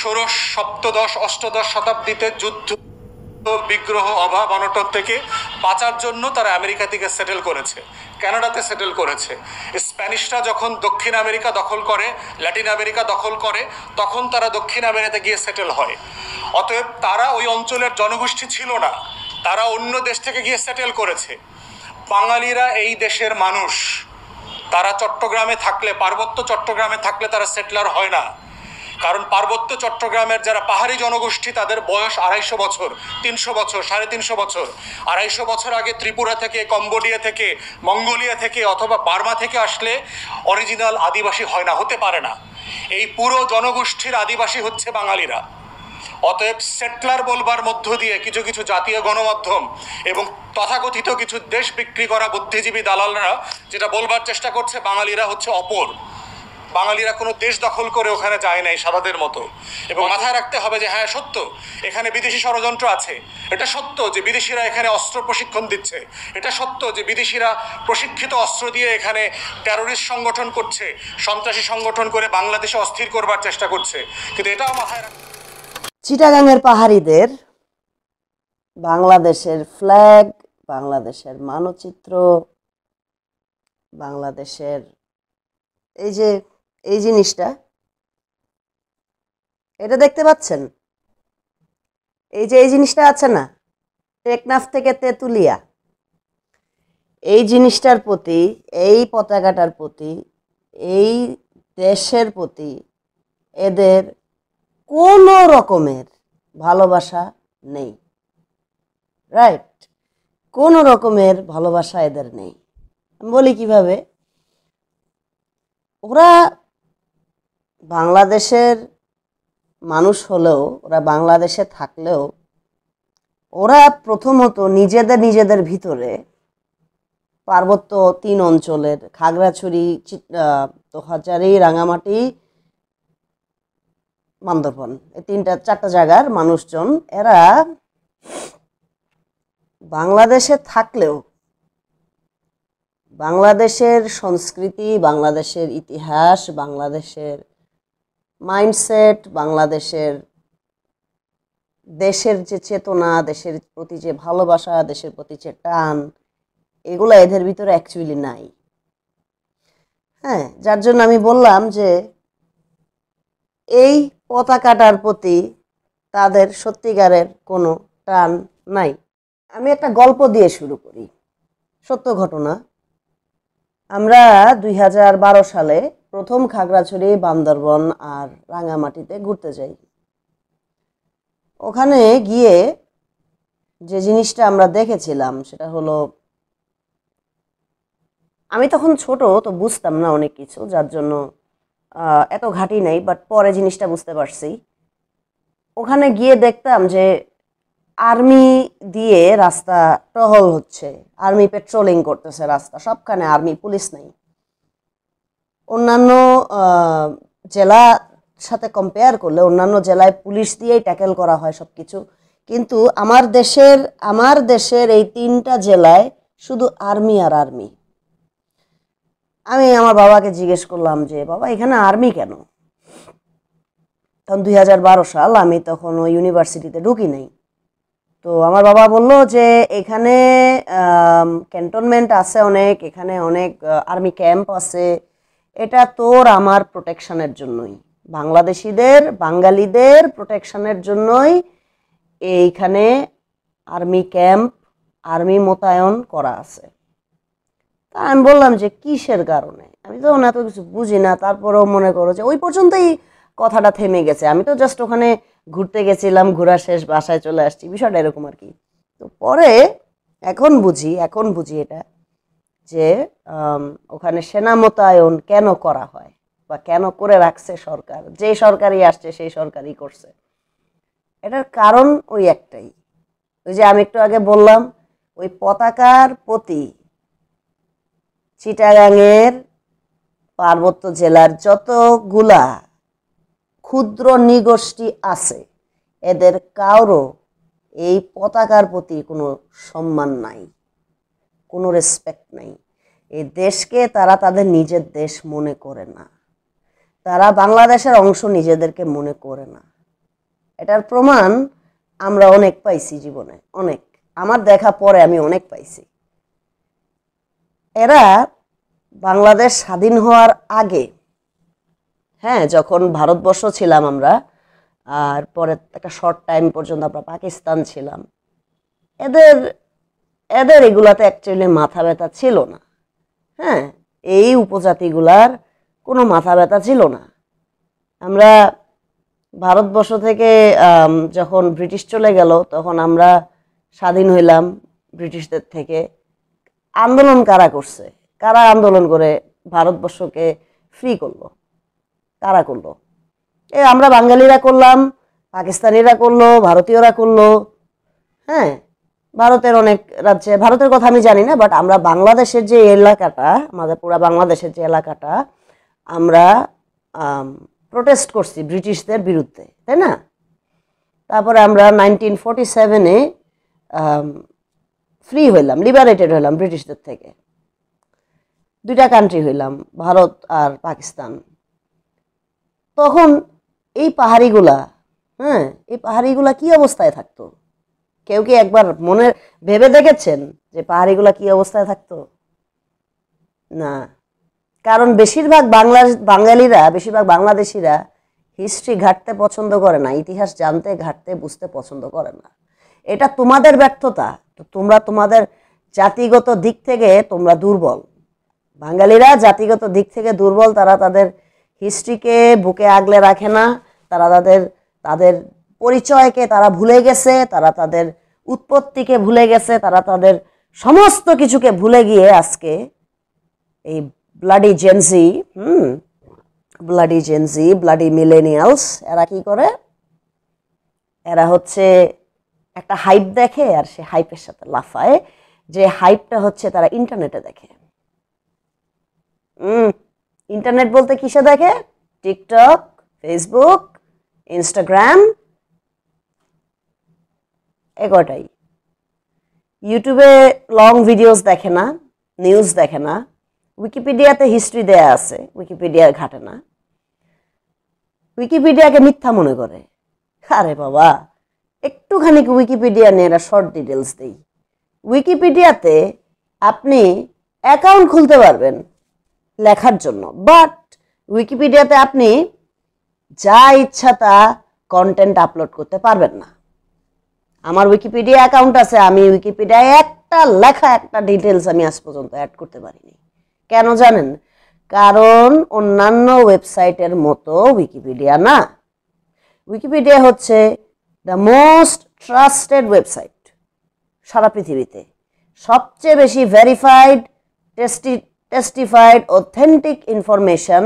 ষোড়শ সপ্তদশ অষ্টাদশ শতাব্দীতে যুদ্ধ বিগ্রহ অভাব অনটন থেকে বাঁচার জন্য তারা আমেরিকা থেকে সেটেল করেছে, কানাডাতে সেটেল করেছে। স্প্যানিশরা যখন দক্ষিণ আমেরিকা দখল করে, ল্যাটিন আমেরিকা দখল করে, তখন তারা দক্ষিণ আমেরিকাতে গিয়ে সেটেল হয়। অতএব তারা ওই অঞ্চলের জনগোষ্ঠী ছিল না, তারা অন্য দেশ থেকে গিয়ে সেটেল করেছে। বাঙালিরা এই দেশের মানুষ, তারা চট্টগ্রামে থাকলে, পার্বত্য চট্টগ্রামে থাকলে তারা সেটলার হয় না। কারণ পার্বত্য চট্টগ্রামের যারা পাহাড়ি জনগোষ্ঠী তাদের বয়স 250 বছর, 300 বছর, 350 বছর। 250 বছর আগে ত্রিপুরা থেকে, কম্বোডিয়া থেকে, মঙ্গোলিয়া থেকে অথবা বার্মা থেকে আসলে অরিজিনাল আদিবাসী হয় না, হতে পারে না। এই পুরো জনগোষ্ঠীর আদিবাসী হচ্ছে বাঙালিরা। অতএব সেটলার বলবার মধ্য দিয়ে কিছু কিছু জাতীয় গণমাধ্যম এবং তথাকথিত কিছু দেশ বিক্রি করা বুদ্ধিজীবী দালালরা যেটা বলবার চেষ্টা করছে, বাঙালিরা হচ্ছে অপর, বাঙালিরা কোনো দেশ দখল করে ওখানে যায় নাই সাদাদের মতো। এবং মাথায় রাখতে হবে যে হ্যাঁ সত্য, এখানে বিদেশি ষড়যন্ত্র আছে। এটা সত্য যে বিদেশিরা এখানে অস্ত্র প্রশিক্ষণ দিচ্ছে। এটা সত্য যে বিদেশিরা প্রশিক্ষিত অস্ত্র দিয়ে এখানে টেরোরিস্ট সংগঠন করছে, সন্ত্রাসী সংগঠন করে বাংলাদেশে অস্থির করবার চেষ্টা করছে। কিন্তু এটাও মাথায় রাখতে, চিটাগাংয়ের পাহাড়িদের বাংলাদেশের ফ্ল্যাগ, বাংলাদেশের মানচিত্র, বাংলাদেশের এই জিনিসটা, এটা দেখতে পাচ্ছেন? এই জিনিসটা আছে না, টেকনাফ থেকে তেঁতুলিয়া, এই জিনিসটার প্রতি, এই পতাকাটার প্রতি, এই দেশের প্রতি এদের কোনো রকমের ভালোবাসা নেই। রাইট, কোনো রকমের ভালোবাসা এদের নেই। আমি বলি কিভাবে, ওরা বাংলাদেশের মানুষ হলেও, ওরা বাংলাদেশে থাকলেও, ওরা প্রথমত নিজেদের ভিতরে পার্বত্য 3 অঞ্চলের খাগড়াছড়ি, তোহাজারি, রাঙামাটি, বান্দরবন, এই 4টা জায়গার মানুষজন, এরা বাংলাদেশে থাকলেও বাংলাদেশের সংস্কৃতি, বাংলাদেশের ইতিহাস, বাংলাদেশের মাইন্ডসেট, বাংলাদেশের দেশের যে চেতনা, দেশের প্রতি যে ভালোবাসা, দেশের প্রতি যে টান, এগুলো এদের ভিতরে অ্যাকচুয়ালি নাই। হ্যাঁ, যার জন্য আমি বললাম যে এই পতাকাটার প্রতি তাদের সত্যিকারের কোনো টান নাই। আমি একটা গল্প দিয়ে শুরু করি, সত্য ঘটনা। আমরা 2012 সালে প্রথম খাগড়াছড়ি, বান্দরবন আর রাঙামাটিতে ঘুরতে যাই। ওখানে গিয়ে যে জিনিসটা আমরা দেখেছিলাম সেটা হলো, আমি তখন ছোট, তো বুঝতাম না অনেক কিছু, যার জন্য এত ঘাঁটি নাই, বাট পরে জিনিসটা বুঝতে পারছি। ওখানে গিয়ে দেখতাম যে আর্মি দিয়ে রাস্তা টহল হচ্ছে, আর্মি পেট্রোলিং করতেছে রাস্তা, সবখানে আর্মি, পুলিশ নাই। অন্যান্য জেলার সাথে কম্পেয়ার করলে অন্যান্য জেলায় পুলিশ দিয়েই ট্যাকেল করা হয় সব কিছু, কিন্তু আমার দেশের এই 3টা জেলায় শুধু আর্মি আর আর্মি। আমি আমার বাবাকে জিজ্ঞেস করলাম যে বাবা, এখানে আর্মি কেন? তখন 2012 সাল, আমি তখন ওই ইউনিভার্সিটিতে ঢুকি নাই। তো আমার বাবা বলল যে এখানে ক্যান্টনমেন্ট আছে অনেক, এখানে অনেক আর্মি ক্যাম্প আছে, এটা তোর আমার প্রোটেকশনের জন্যই, বাঙালিদের প্রোটেকশনের জন্যই এইখানে আর্মি ক্যাম্প, আর্মি মোতায়েন করা আছে। তা আমি বললাম যে কিসের কারণে? আমি তো এত কিছু বুঝি না, তারপরেও মনে করো যে ওই পর্যন্তই কথাটা থেমে গেছে। আমি তো জাস্ট ওখানে ঘুরতে গেছিলাম, ঘোরা শেষ, বাসায় চলে আসছি, বিষয়টা এরকম আর কি। তো পরে এখন বুঝি এটা যে ওখানে সেনা মোতায়েন কেন করা হয় বা কেন করে রাখছে সরকার, যে সরকারই আসছে সেই সরকারই করছে। এটার কারণ ওই একটাই, ওই যে আমি একটু আগে বললাম, ওই পতাকার প্রতি চিটাগাংয়ের পার্বত্য জেলার যতগুলা ক্ষুদ্র নৃগোষ্ঠী আছে, এদের কারো এই পতাকার প্রতি কোনো সম্মান নাই, কোনো রেসপেক্ট নাই। এই দেশকে তারা তাদের নিজের দেশ মনে করে না, তারা বাংলাদেশের অংশ নিজেদেরকে মনে করে না। এটার প্রমাণ আমরা অনেক পাইছি জীবনে, অনেক। আমার দেখা পরে আমি অনেক পাইছি। এরা বাংলাদেশ স্বাধীন হওয়ার আগে, হ্যাঁ, যখন ভারতবর্ষ ছিলাম আমরা, আর পরে একটা শর্ট টাইম পর্যন্ত আমরা পাকিস্তান ছিলাম, এদের এদের এগুলাতে অ্যাকচুয়ালি মাথা ব্যথা ছিল না। হ্যাঁ, এই উপজাতিগুলার কোনো মাথা ব্যথা ছিল না। আমরা ভারতবর্ষ থেকে যখন ব্রিটিশ চলে গেল তখন আমরা স্বাধীন হইলাম ব্রিটিশদের থেকে। আন্দোলন কারা করছে? কারা আন্দোলন করে ভারতবর্ষকে ফ্রি করলো? কারা করলো? আমরা বাঙালিরা করলাম, পাকিস্তানিরা করলো, ভারতীয়রা করলো। হ্যাঁ, ভারতের অনেক রাজ্যে, ভারতের কথা আমি জানি না, বাট আমরা বাংলাদেশের যে এলাকাটা, আমাদের পুরা বাংলাদেশের যে এলাকাটা, আমরা প্রোটেস্ট করছি ব্রিটিশদের বিরুদ্ধে, তাই না? তারপরে আমরা 1947-এ ফ্রি হইলাম, লিবারেটেড হইলাম ব্রিটিশদের থেকে। দুইটা কান্ট্রি হইলাম, ভারত আর পাকিস্তান। তখন এই পাহাড়িগুলা, হ্যাঁ, এই পাহাড়িগুলা কি অবস্থায় থাকতো? কেউ কি একবার মনে ভেবে দেখেছেন যে পাহাড়িগুলা কি অবস্থায় থাকতো? না, কারণ বেশিরভাগ বাঙালিরা, বেশিরভাগ বাংলাদেশিরা হিস্ট্রি ঘাঁটতে পছন্দ করে না, ইতিহাস জানতে, ঘাঁটতে, বুঝতে পছন্দ করে না। এটা তোমাদের ব্যর্থতা। তো তোমরা তোমাদের জাতিগত দিক থেকে তোমরা দুর্বল। বাঙালিরা জাতিগত দিক থেকে দুর্বল। তারা তাদের হিস্ট্রিকে বুকে আগলে রাখে না, তারা তাদের পরিচয়কে তারা ভুলে গেছে, তারা তাদের উৎপত্তিকে ভুলে গেছে, তারা তাদের সমস্ত কিছুকে ভুলে গিয়ে আজকে এই ব্লাডি জেনজি, ব্লাডি মিলেনিয়ালস, এরা কি করে? এরা হচ্ছে একটা হাইপ দেখে আর সে হাইপের সাথে লাফায়। যে হাইপটা হচ্ছে তারা ইন্টারনেটে দেখে। ইন্টারনেট বলতে কিসে দেখে? টিকটক, ফেসবুক, ইনস্টাগ্রাম, এগোটাই। ইউটিউবে লং ভিডিওস দেখে না, নিউজ দেখে না। উইকিপিডিয়াতে হিস্ট্রি দেয়া আছে, উইকিপিডিয়া ঘাটে না। উইকিপিডিয়াকে মিথ্যা মনে করে। আরে বাবা, একটুখানি উইকিপিডিয়া নিয়ে এরা শর্ট ডিটেলস দেই। উইকিপিডিয়াতে আপনি অ্যাকাউন্ট খুলতে পারবেন লেখার জন্য, বাট উইকিপিডিয়াতে আপনি যা ইচ্ছা তা কন্টেন্ট আপলোড করতে পারবেন না। আমার উইকিপিডিয়া অ্যাকাউন্ট আছে, আমি উইকিপিডিয়ায় একটা লেখা, একটা ডিটেলস আমি আজ পর্যন্ত অ্যাড করতে পারিনি। কেন জানেন? কারণ অন্যান্য ওয়েবসাইটের মতো উইকিপিডিয়া না। উইকিপিডিয়া হচ্ছে দ্য মোস্ট ট্রাস্টেড ওয়েবসাইট সারা পৃথিবীতে। সবচেয়ে বেশি ভেরিফাইড, টেস্টিফাইড, অথেন্টিক ইনফরমেশন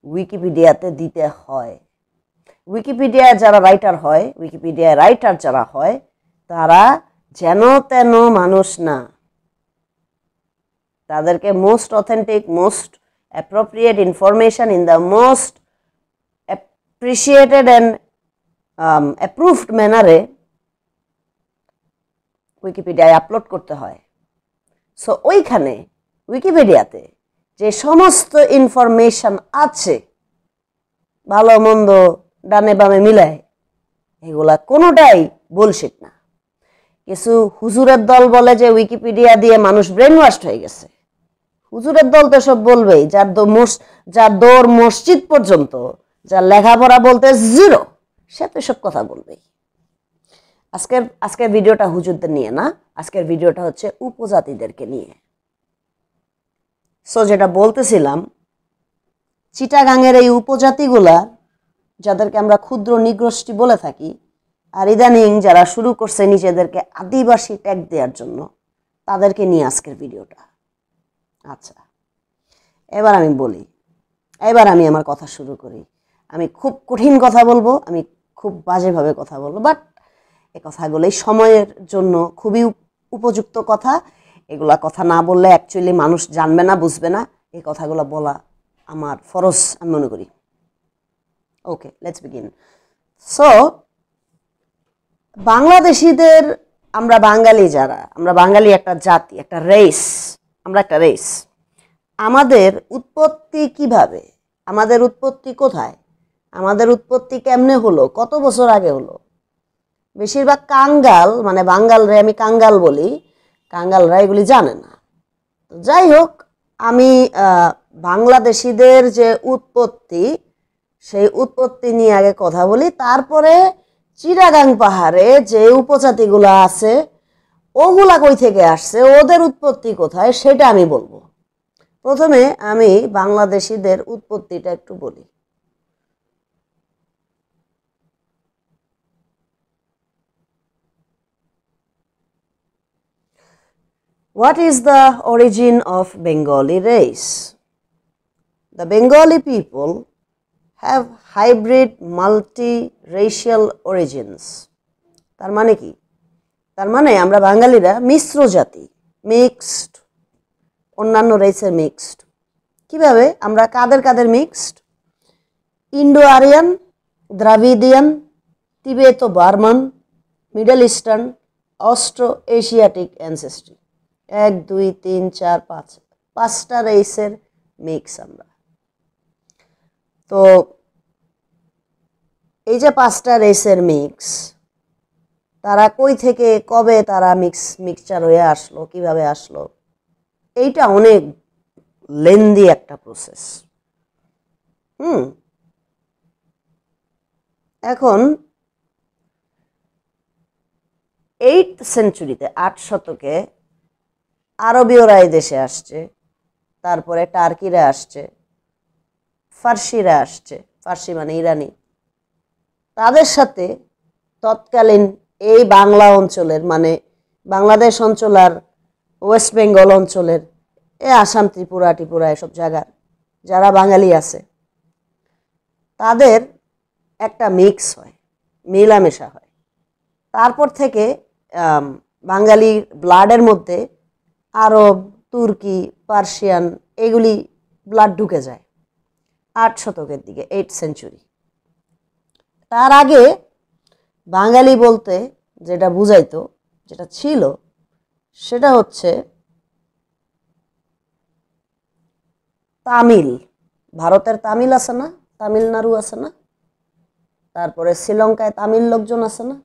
উইকিপিডিয়াতে দিতে হয়। উইকিপিডিয়ায় যারা রাইটার হয়, উইকিপিডিয়ায় রাইটার যারা হয়, তারা যেন তেন মানুষ না। তাদেরকে most authentic, most appropriate information in the most appreciated and approved ম্যানারে উইকিপিডিয়ায় আপলোড করতে হয়। সো ওইখানে উইকিপিডিয়াতে যে সমস্ত ইনফরমেশন আছে, ভালো মন্দ ডানে বামে মিলায়, এগুলা কোনোটাই বুলশিট না। কিছু হুজুরের দল বলে যে উইকিপিডিয়া দিয়ে মানুষ ব্রেন ওয়াশড হয়ে গেছে। হুজুরের দল তো সব বলবেই, যার দৌড় মসজিদ পর্যন্ত, যার লেখাপড়া বলতে জিরো, সে তো সব কথা বলবেই। আজকের ভিডিওটা হুজুরদের নিয়ে না, আজকের ভিডিওটা হচ্ছে উপজাতিদেরকে নিয়ে। সো যেটা বলতেছিলাম, চিটাগাংয়ের এই উপজাতিগুলা, যাদেরকে আমরা ক্ষুদ্র নিগোষ্ঠী বলে থাকি, আর ইদানিং যারা শুরু করছে নিজেদেরকে আদিবাসী ট্যাগ দেওয়ার জন্য, তাদেরকে নিয়ে আজকের ভিডিওটা। আচ্ছা, এবার আমি বলি, এবার আমি আমার কথা শুরু করি। আমি খুব কঠিন কথা বলবো, আমি খুব বাজেভাবে কথা বলবো, বাট এই কথাগুলোই সময়ের জন্য খুবই উপযুক্ত কথা। এগুলা কথা না বললে অ্যাকচুয়ালি মানুষ জানবে না, বুঝবে না। এই কথাগুলো বলা আমার ফরজ আমি মনে করি। ওকে, লেটস বিগিন। সো বাংলাদেশিদের, আমরা বাঙালি যারা, আমরা বাঙালি একটা জাতি, একটা রেস, আমরা একটা রেস। আমাদের উৎপত্তি কিভাবে? আমাদের উৎপত্তি কোথায়? আমাদের উৎপত্তি কেমনে হলো? কত বছর আগে হলো? বেশিরভাগ কাঙ্গাল, মানে বাঙ্গালরা আমি কাঙ্গাল বলি, কাঙ্গালরা এগুলি জানে না। তো যাই হোক, আমি বাংলাদেশিদের যে উৎপত্তি, সেই উৎপত্তি নিয়ে আগে কথা বলি, তারপরে চিটাগাং পাহাড়ে যে উপজাতিগুলো আছে ওগুলা কই থেকে আসছে, ওদের উৎপত্তি কোথায়, সেটা আমি বলবো। প্রথমে আমি বাংলাদেশিদের উৎপত্তিটা একটু বলি। What is the origin of Bengali race? The Bengali people have hybrid multi-racial origins. তার মানে কি? তার মানে আমরা বাঙালিরা মিশ্র জাতি, মিক্সড, অন্যান্য রেসের মিক্সড। কিভাবে? আমরা কাদের কাদের mixed? Indo Aryan, Dravidian, Tibeto Burman, Middle Eastern, Austro Asiatic ancestry. 1 2 3 4 5, 5টা রেসের মিক্স আমরা। তো এই যে 5টা রেসের মিক্স, তারা কই থেকে কবে তারা মিক্সচার হয়ে আসলো, কিভাবে আসলো, এইটা অনেক লেন্দি একটা প্রসেস। এখন 8th সেঞ্চুরিতে, 8 শতকে আরবীয়রা এই দেশে আসছে, তারপরে টার্কিরা আসছে, ফার্সিরা আসছে, ফার্সি মানে ইরানি। তাদের সাথে তৎকালীন এই বাংলা অঞ্চলের, মানে বাংলাদেশ অঞ্চল আর ওয়েস্ট বেঙ্গল অঞ্চলের, আসাম, ত্রিপুরা টিপুরা এসব জায়গার যারা বাঙালি আছে, তাদের একটা মিক্স হয়, মেলামেশা হয়। তারপর থেকে বাঙালির ব্লাডের মধ্যে আরব, তুর্কি, পার্সিয়ান এগুলি ব্লাড ঢুকে যায় 8 শতকের দিকে, 8th সেঞ্চুরি। তার আগে বাঙালি বলতে যেটা বুঝাইতো, যেটা ছিল, সেটা হচ্ছে তামিল। ভারতের তামিল আছে না, তামিলনাড়ু আছে না, তারপরে শ্রীলঙ্কায় তামিল লোকজন আছে না,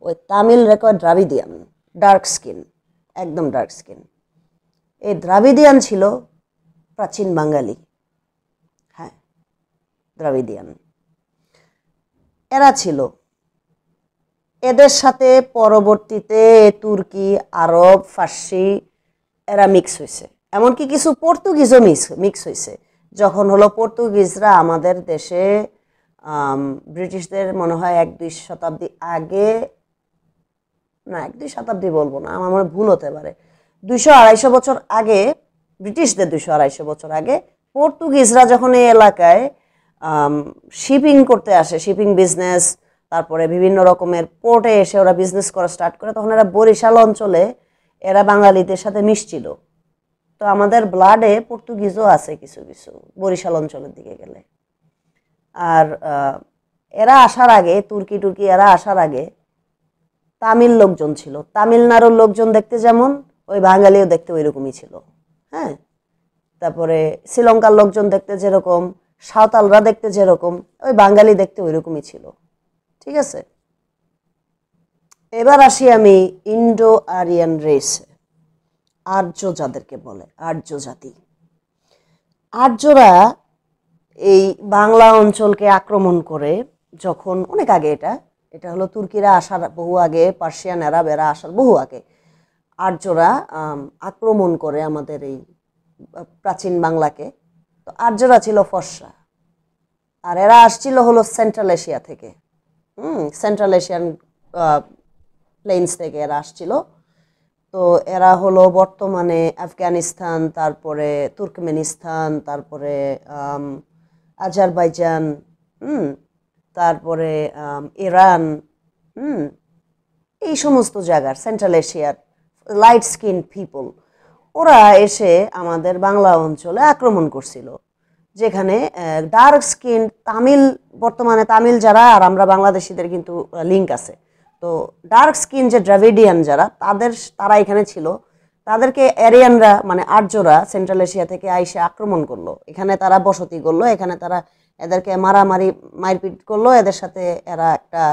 ওই তামিল রেকর্ড দ্রাবিডিয়ান, ডার্ক স্কিন, একদম ডার্ক স্কিন। এই দ্রাবিডিয়ান ছিল প্রাচীন বাঙালি। হ্যাঁ, দ্রাবিডিয়ান এরা ছিল। এদের সাথে পরবর্তীতে তুর্কি, আরব, ফার্সি এরা মিক্স হয়েছে, এমনকি কিছু পর্তুগিজও মিক্স হয়েছে। যখন হলো পর্তুগিজরা আমাদের দেশে, ব্রিটিশদের মনে হয় 1-2 শতাব্দী আগে, না 1-2 শতাব্দী বলবো না, আমার মনে ভুল হতে পারে, 200-250 বছর আগে, ব্রিটিশদের 200-250 বছর আগে পর্তুগিজরা যখন এই এলাকায় শিপিং করতে আসে, শিপিং বিজনেস, তারপরে বিভিন্ন রকমের পোর্টে এসে ওরা বিজনেস করা স্টার্ট করে, তখন এরা বরিশাল অঞ্চলে এরা বাঙালিদের সাথে মিশছিল। তো আমাদের ব্লাডে পর্তুগিজও আছে কিছু কিছু বরিশাল অঞ্চলের দিকে গেলে। আর এরা আসার আগে, তুর্কি এরা আসার আগে তামিল লোকজন ছিল। তামিলনাড়ুর লোকজন দেখতে যেমন, ওই বাঙালিও দেখতে ওই রকমই ছিল। হ্যাঁ, তারপরে শ্রীলঙ্কার লোকজন দেখতে যেরকম, সাঁওতালরা দেখতে যেরকম, ওই বাঙালি দেখতে ওই রকমই ছিল। ঠিক আছে, এবার আসি আমি ইন্ডো আরিয়ান রেস, আর্য যাদেরকে বলে, আর্য জাতি। আর্যরা এই বাংলা অঞ্চলকে আক্রমণ করে যখন, অনেক আগে, এটা হলো তুর্কিরা আসার বহু আগে, পার্সিয়ান এরা আসার বহু আগে আর্যরা আক্রমণ করে আমাদের এই প্রাচীন বাংলাকে। তো আর্যরা ছিল ফর্সা, আর এরা আসছিল হলো সেন্ট্রাল এশিয়া থেকে, সেন্ট্রাল এশিয়ান প্লেন্স থেকে এরা আসছিল। তো এরা হলো বর্তমানে আফগানিস্তান, তারপরে তুর্কমেনিস্তান, তারপরে আজারবাইজান, তারপরে ইরান, এই সমস্ত জায়গার সেন্ট্রাল এশিয়ার লাইট স্কিন পিপল, ওরা এসে আমাদের বাংলা অঞ্চলে আক্রমণ করছিল। যেখানে ডার্ক স্কিন তামিল, বর্তমানে তামিল যারা আর আমরা বাংলাদেশিদের কিন্তু লিঙ্ক আছে। তো ডার্ক স্কিন যে দ্রাভিডিয়ান যারা, তারা এখানে ছিল, তাদেরকে এরিয়ানরা মানে আর্যরা সেন্ট্রাল এশিয়া থেকে আইসে আক্রমণ করলো, এখানে তারা বসতি করলো, এখানে তারা এদেরকে মারামারি মারপিট করলো, এদের সাথে এরা একটা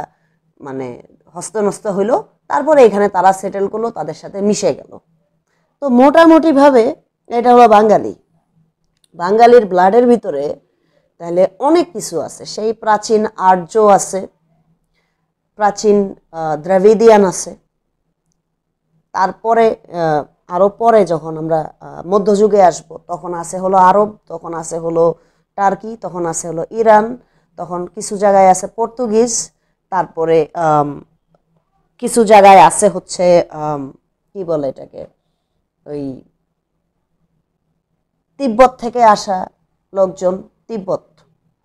মানে হস্তনস্ত হইলো, তারপরে এখানে তারা সেটেল করলো, তাদের সাথে মিশে গেল। তো মোটামুটিভাবে এটা হলো বাঙালি। বাঙালির ব্লাডের ভিতরে তাহলে অনেক কিছু আছে, সেই প্রাচীন আর্য আছে, প্রাচীন দ্রাভিডিয়ান আছে, তারপরে আরো পরে যখন আমরা মধ্যযুগে আসব তখন আছে হলো আরব, তখন আছে হলো টার্কি, তখন আছে হলো ইরান, তখন কিছু জায়গায় আছে পর্তুগিজ, তারপরে কিছু জায়গায় আছে হচ্ছে কি বলে এটাকে, ওই তিব্বত থেকে আসা লোকজন,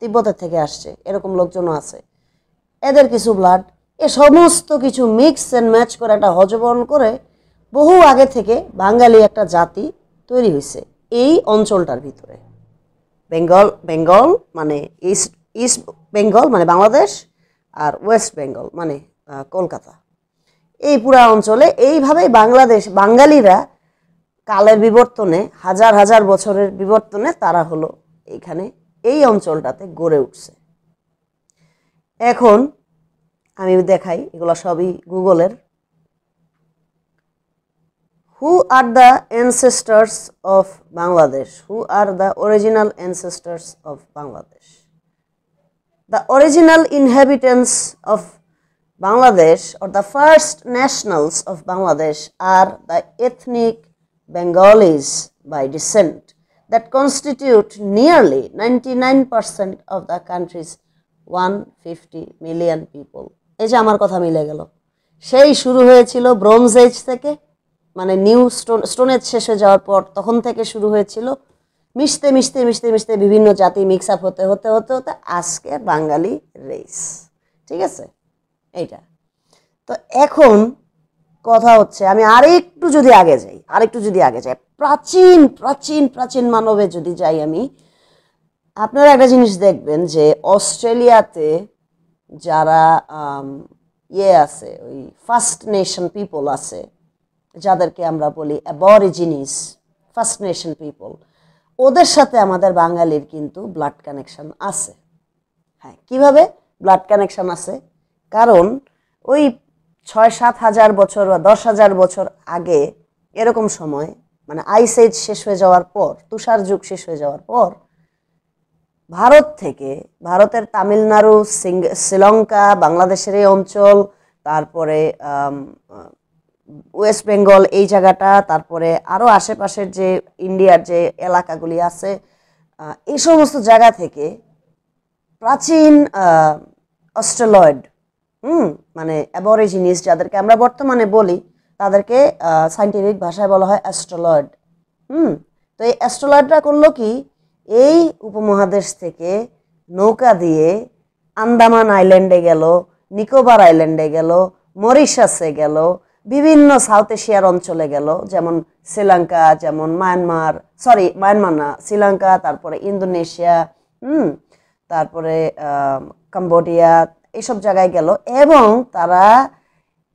তিব্বতের থেকে আসছে এরকম লোকজনও আছে। এদের কিছু ব্লাড, এ সমস্ত কিছু মিক্স অ্যান্ড ম্যাচ করে একটা হজবরণ করে বহু আগে থেকে বাঙালি একটা জাতি তৈরি হয়েছে এই অঞ্চলটার ভিতরে। বেঙ্গল মানে ইস্ট বেঙ্গল মানে বাংলাদেশ, আর ওয়েস্ট বেঙ্গল মানে কলকাতা, এই পুরা অঞ্চলে এইভাবেই বাঙালিরা কালের বিবর্তনে, হাজার হাজার বছরের বিবর্তনে তারা হলো এইখানে এই অঞ্চলটাতে গড়ে উঠছে। এখন আমি দেখাই, এগুলো সবই গুগলের। Who are the ancestors of Bangladesh? Who are the original ancestors of Bangladesh? The original inhabitants of Bangladesh, or the first nationals of Bangladesh, are the ethnic Bengalis by descent that constitute nearly 99% of the country's 150 million people. এই যে আমার কথা মিলে গেল, সেই শুরু হয়েছিল bronze age থেকে, মানে নিউ স্টোন এজ শেষ হয়ে যাওয়ার পর তখন থেকে শুরু হয়েছিল, মিশতে মিশতে মিশতে মিশতে বিভিন্ন জাতি মিক্স আপ হতে হতে হতে হতে আজকে বাঙালি রেস। ঠিক আছে, এইটা। তো এখন কথা হচ্ছে, আমি আরেকটু যদি আগে যাই, প্রাচীন প্রাচীন প্রাচীন মানবে যদি যাই আমি, আপনারা একটা জিনিস দেখবেন যে অস্ট্রেলিয়াতে যারা আছে, ওই ফার্স্ট নেশন পিপল আছে, যাদেরকে আমরা বলি অ্যাবরিজিনিস, ফার্স্ট নেশন পিপল, ওদের সাথে আমাদের বাঙালির কিন্তু ব্লাড কানেকশন আছে। হ্যাঁ, কিভাবে ব্লাড কানেকশন আছে? কারণ ওই 6-7 হাজার বছর বা 10,000 বছর আগে এরকম সময়, মানে আইস এজ শেষ হয়ে যাওয়ার পর, তুষার যুগ শেষ হয়ে যাওয়ার পর, ভারতের তামিলনাড়ু, শ্রীলঙ্কা, বাংলাদেশের এই অঞ্চল, তারপরে ওয়েস্ট বেঙ্গল এই জায়গাটা, তারপরে আরও আশেপাশের যে ইন্ডিয়ার যে এলাকাগুলি আছে, এই সমস্ত জায়গা থেকে প্রাচীন অস্ট্রেলয়েড, মানে অ্যাবরিজিনিস যাদেরকে আমরা বর্তমানে বলি, তাদেরকে সায়েন্টিফিক ভাষায় বলা হয় অ্যাস্ট্রোলয়েড। তো এই অ্যাস্ট্রোলয়েডরা করলো কি, এই উপমহাদেশ থেকে নৌকা দিয়ে আন্দামান আইল্যান্ডে গেল, নিকোবর আইল্যান্ডে গেল, মরিশাসে গেল, বিভিন্ন সাউথ এশিয়ার অঞ্চলে গেল, যেমন শ্রীলঙ্কা, যেমন মায়ানমার না, শ্রীলঙ্কা, তারপরে ইন্দোনেশিয়া, তারপরে কম্বোডিয়া, এইসব জায়গায় গেল, এবং তারা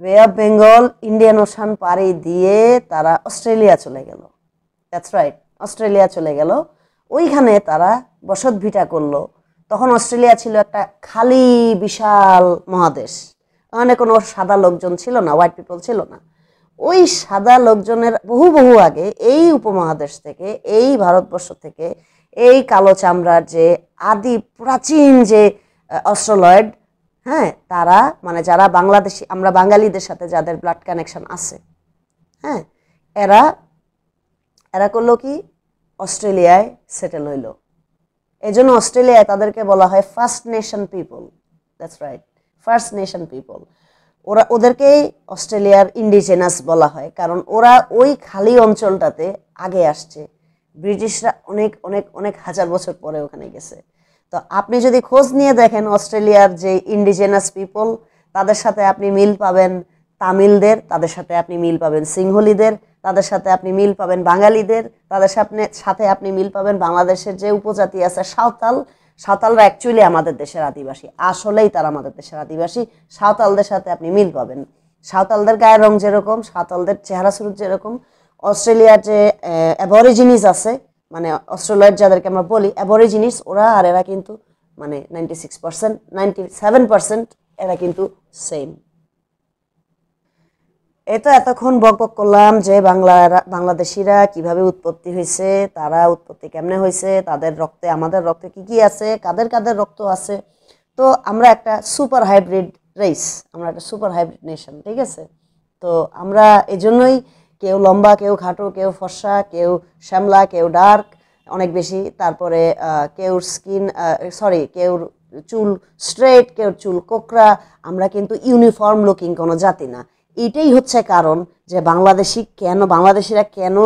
বে অফ বেঙ্গল, ইন্ডিয়ান ওশান পাড়ি দিয়ে তারা অস্ট্রেলিয়া চলে গেল। দ্যাটস রাইট, অস্ট্রেলিয়া চলে গেল, ওইখানে তারা বসত ভিটা করলো। তখন অস্ট্রেলিয়া ছিল একটা খালি বিশাল মহাদেশ, ওখানে কোনো সাদা লোকজন ছিল না, হোয়াইট পিপল ছিল না। ওই সাদা লোকজনের বহু বহু আগে এই উপমহাদেশ থেকে, এই ভারতবর্ষ থেকে, এই কালো চামড়ার যে আদি প্রাচীন যে অস্ট্রেলয়েড, হ্যাঁ, তারা মানে যারা বাংলাদেশি, আমরা বাঙালিদের সাথে যাদের ব্লাড কানেকশন আছে, হ্যাঁ, এরা করলো কি, অস্ট্রেলিয়ায় সেটেল হইল। এই জন্য অস্ট্রেলিয়ায় তাদেরকে বলা হয় first nation people. That's right, first nation people. ওদেরকেই অস্ট্রেলিয়ার ইন্ডিজেনাস বলা হয়, কারণ ওরা ওই খালি অঞ্চলটাতে আগে আসছে। ব্রিটিশরা অনেক অনেক অনেক হাজার বছর পরে ওখানে গেছে। তো আপনি যদি খোঁজ নিয়ে দেখেন অস্ট্রেলিয়ার যে ইন্ডিজেনাস পিপল, তাদের সাথে আপনি মিল পাবেন তামিলদের, তাদের সাথে আপনি মিল পাবেন সিংহলিদের, তাদের সাথে আপনি মিল পাবেন বাঙালিদের, তাদের সাথে আপনি মিল পাবেন বাংলাদেশের যে উপজাতি আছে সাঁওতালরা অ্যাকচুয়ালি আমাদের দেশের আদিবাসী, আসলেই তারা আমাদের দেশের আদিবাসী। সাঁওতালদের সাথে আপনি মিল পাবেন, সাঁওতালদের গায়ের রং যেরকম, সাঁওতালদের চেহারা সুরত যেরকম, অস্ট্রেলিয়ার যে অ্যাবরিজিনিস আছে, মানে অস্ট্রেলিয়ার যাদেরকে আমরা বলি অ্যাবরিজিনিস, ওরা আর এরা কিন্তু মানে 96%, 97% এরা কিন্তু সেম। এটা এতক্ষণ বকবক করলাম যে বাংলাদেশিরা কিভাবে উৎপত্তি হয়েছে, তারা উৎপত্তি কেমনে হয়েছে, তাদের রক্তে আমাদের রক্তে কি কি আছে, কাদের কাদের রক্ত আছে। তো আমরা একটা সুপার হাইব্রিড রেস, আমরা একটা সুপার হাইব্রিড নেশন, ঠিক আছে। তো আমরা এজন্যই কেউ লম্বা, কেউ খাটো, কেউ ফর্সা, কেউ শ্যামলা, কেউ ডার্ক অনেক বেশি, তারপরে কেউ কেউ চুল স্ট্রেট, কেউ চুল কোকড়া। আমরা কিন্তু ইউনিফর্ম লুকিং কোনো জাতি না। এটাই হচ্ছে কারণ যে বাংলাদেশিরা কেন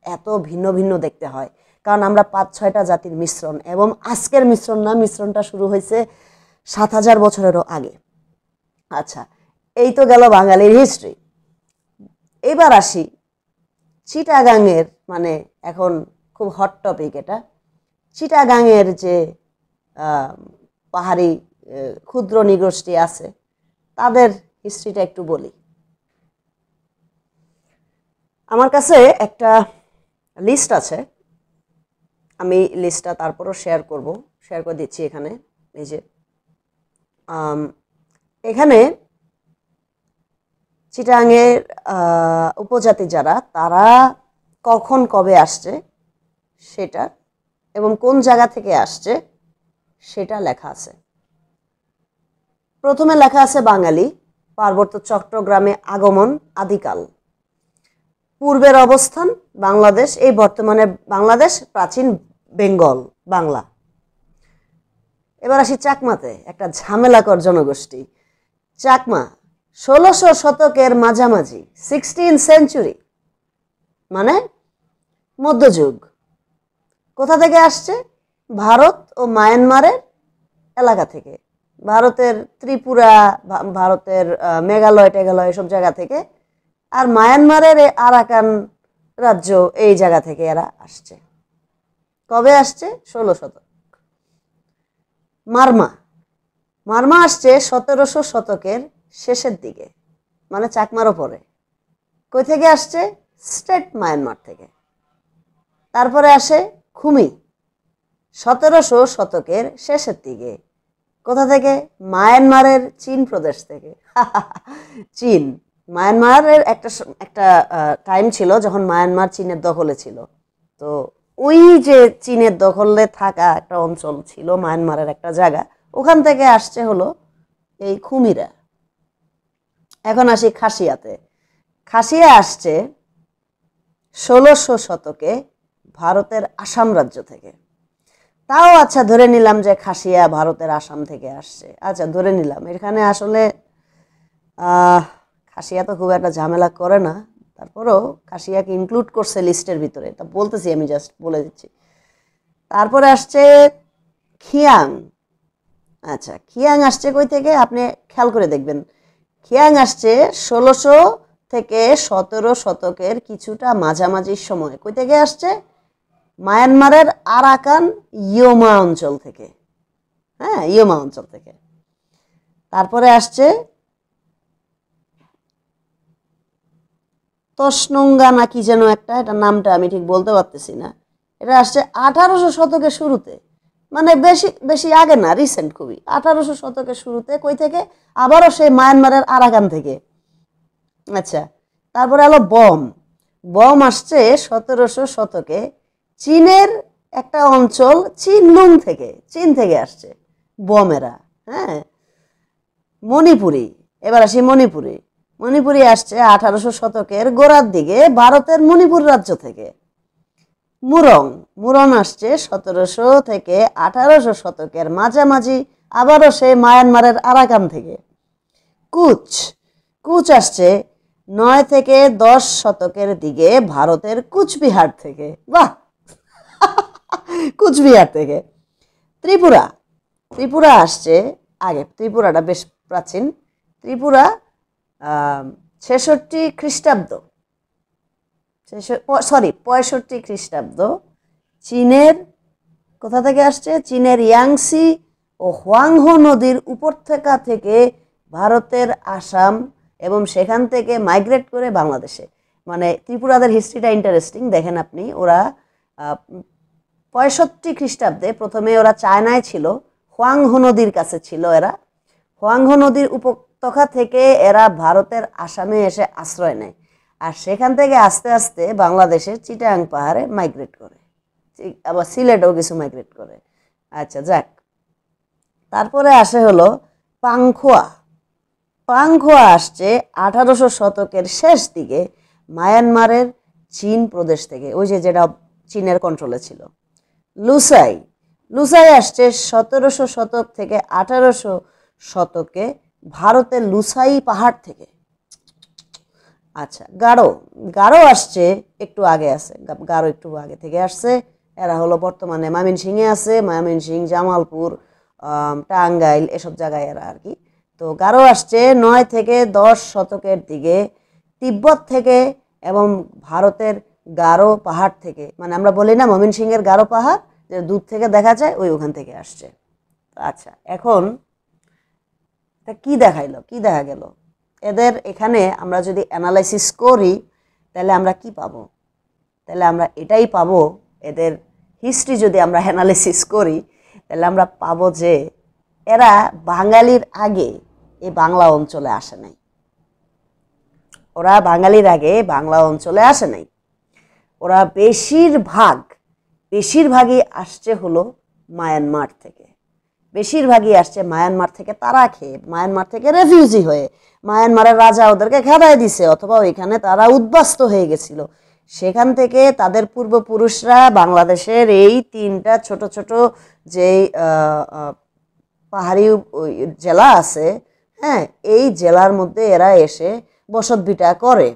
এত ভিন্ন ভিন্ন দেখতে হয়, কারণ আমরা 5-6টা জাতির মিশ্রণ, এবং আজকের মিশ্রণ না, মিশ্রণটা শুরু হয়েছে 7,000 বছরেরও আগে। আচ্ছা, এই তো গেল বাঙালির হিস্ট্রি। এবার আসি চিটাগাংয়ের, মানে এখন খুব হট টপিক এটা, চিটাগাংয়ের যে পাহাড়ি ক্ষুদ্র নৃগোষ্ঠী আছে তাদের হিস্ট্রিটা একটু বলি। আমার কাছে একটা লিস্ট আছে, আমি লিস্টটা তারপরও শেয়ার করে দিচ্ছি এখানে। এই যে এখানে চিটাগাংয়ের উপজাতি যারা, তারা কখন কবে আসছে সেটা এবং কোন জায়গা থেকে আসছে সেটা লেখা আছে। প্রথমে লেখা আছে বাঙালি, পার্বত্য চট্টগ্রামে আগমন আদিকাল, পূর্বের অবস্থান বাংলাদেশ, এই বর্তমানে বাংলাদেশ, প্রাচীন বেঙ্গল বাংলা। এবার আসি চাকমাতে, একটা ঝামেলাকর জনগোষ্ঠী। চাকমা 1600 শতকের মাঝামাঝি, 16th সেঞ্চুরি, মানে মধ্যযুগ। কোথা থেকে আসছে? ভারত ও মায়ানমারের এলাকা থেকে, ভারতের ত্রিপুরা, ভারতের মেঘালয় টেঘালয় এসব জায়গা থেকে, আর মায়ানমারের আরাকান রাজ্য, এই জায়গা থেকে এরা আসছে। কবে আসছে? 16 শতক। মারমা আসছে 1700 শতকের শেষের দিকে, মানে চাকমারও পরে। কই থেকে আসছে? স্টেট মায়ানমার থেকে। তারপরে আসে খুমি, 1700 শতকের শেষের দিকে। কোথা থেকে? মায়ানমারের চীন প্রদেশ থেকে। চীন, মায়ানমারের একটা টাইম ছিল যখন মায়ানমার চীনের দখলে ছিল। তো ওই যে চীনের দখলে থাকা একটা অঞ্চল ছিল মায়ানমারের একটা জায়গা, ওখান থেকে আসছে হলো এই খুমিরা। এখন আসি খাসিয়াতে। খাসিয়া আসছে 1600 শতকে ভারতের আসাম রাজ্য থেকে। তাও আচ্ছা, ধরে নিলাম যে খাসিয়া ভারতের আসাম থেকে আসছে, আচ্ছা ধরে নিলাম। এখানে আসলে খাসিয়া তো খুব একটা ঝামেলা করে না, তারপরেও খাসিয়াকে ইনক্লুড করছে লিস্টের ভিতরে, তা বলতেছি, আমি জাস্ট বলে দিচ্ছি। তারপরে আসছে খিয়াং। আচ্ছা, খিয়াং আসছে কই থেকে? আপনি খেয়াল করে দেখবেন, খিয়াং আসছে 1600 থেকে 17 শতকের কিছুটা মাঝামাঝি সময়। কই থেকে আসছে? মায়ানমারের আরাকান ইয়োমা অঞ্চল থেকে। হ্যাঁ, ইয়োমা অঞ্চল থেকে। তারপরে আসছে তসনঙ্গা না কি যেন একটা, এটা নামটা আমি ঠিক বলতে পারতেছি না। এটা আসছে 1800 শতকের শুরুতে, মানে বেশি বেশি আগে না, রিসেন্ট খুবই। 1800 শতকের শুরুতে। কই থেকে? আবারও সেই মায়ানমারের আরাকান থেকে। আচ্ছা, তারপরে হলো বম আসছে 1700 শতকে চীনের একটা অঞ্চল চিনলুং থেকে, চীন থেকে আসছে বমেরা। হ্যাঁ, মণিপুরি। এবার আসি মণিপুরি আসছে 1800 শতকের গোড়ার দিকে ভারতের মণিপুর রাজ্য থেকে। মুরং আসছে 1700 থেকে 1800 শতকের মাঝামাঝি, আবারও সেই মায়ানমারের আরাকান থেকে। কুচ আসছে 9 থেকে 10 শতকের দিকে ভারতের কুচবিহার থেকে। বাহ, কুচবিহার থেকে। ত্রিপুরা আসছে আগে, ত্রিপুরাটা বেশ প্রাচীন। ত্রিপুরা 65 খ্রিস্টাব্দ, 65 খ্রিস্টাব্দ। চীনের কোথা থেকে আসছে? চীনের ইয়াংসি ও হোয়াংহো নদীর উপত্যকা থেকে ভারতের আসাম, এবং সেখান থেকে মাইগ্রেট করে বাংলাদেশে। মানে ত্রিপুরাদের হিস্ট্রিটা ইন্টারেস্টিং, দেখেন আপনি। ওরা 65 খ্রিস্টাব্দে প্রথমে ওরা চায়নায় ছিল, হোয়াংহো নদীর কাছে ছিল এরা। হোয়াংহো নদীর উপত্যকা থেকে এরা ভারতের আসামে এসে আশ্রয় নেয়, আর সেখান থেকে আস্তে আস্তে বাংলাদেশের চিটাং পাহাড়ে মাইগ্রেট করে, আবার সিলেটেও কিছু মাইগ্রেট করে। আচ্ছা যাক, তারপরে আসে হলো পাংখোয়া। পাংখোয়া আসছে 1800 শতকের শেষ দিকে মায়ানমারের চীন প্রদেশ থেকে, ওই যে যেটা চীনের কন্ট্রোলে ছিল। লুসাই, লুসাই আসছে 1700 শতক থেকে 1800 শতকে ভারতের লুসাই পাহাড় থেকে। আচ্ছা, গারো, গারো আসছে একটু আগে, আছে গারো একটু আগে থেকে আসছে। এরা হলো বর্তমানে ময়মনসিংহে আছে, ময়মনসিংহ, জামালপুর, টাঙ্গাইল এসব জায়গায় এরা আর কি। তো গারো আসছে 9 থেকে 10 শতকের দিকে তিব্বত থেকে এবং ভারতের গারো পাহাড় থেকে, মানে আমরা বলি না ময়মনসিংহের গারো পাহাড় যে দূর থেকে দেখা যায়, ওখান থেকে আসছে। আচ্ছা, এখন কি দেখাইলো, কি দেখা গেল এদের এখানে? আমরা যদি অ্যানালাইসিস করি তাহলে আমরা কি পাবো? তাহলে আমরা এটাই পাবো, এদের হিস্ট্রি যদি আমরা অ্যানালাইসিস করি তাহলে আমরা পাবো যে এরা বাঙালির আগে এই বাংলা অঞ্চলে আসে নাই। ওরা বাঙালির আগে বাংলা অঞ্চলে আসে নাই। ওরা বেশিরভাগই আসছে হলো মায়ানমার থেকে। বেশিরভাগই আসছে মায়ানমার থেকে তারা খেয়ে, মায়ানমার থেকে রেফিউজি হয়ে। মায়ানমারের রাজা ওদেরকে খেদায় দিছে, অথবা ওইখানে তারা উদ্বাস্ত হয়ে গেছিল। সেখান থেকে তাদের পূর্বপুরুষরা বাংলাদেশের এই 3টা ছোট ছোট যেই পাহাড়ি জেলা আছে, হ্যাঁ, এই জেলার মধ্যে এরা এসে বসত ভিটা করে,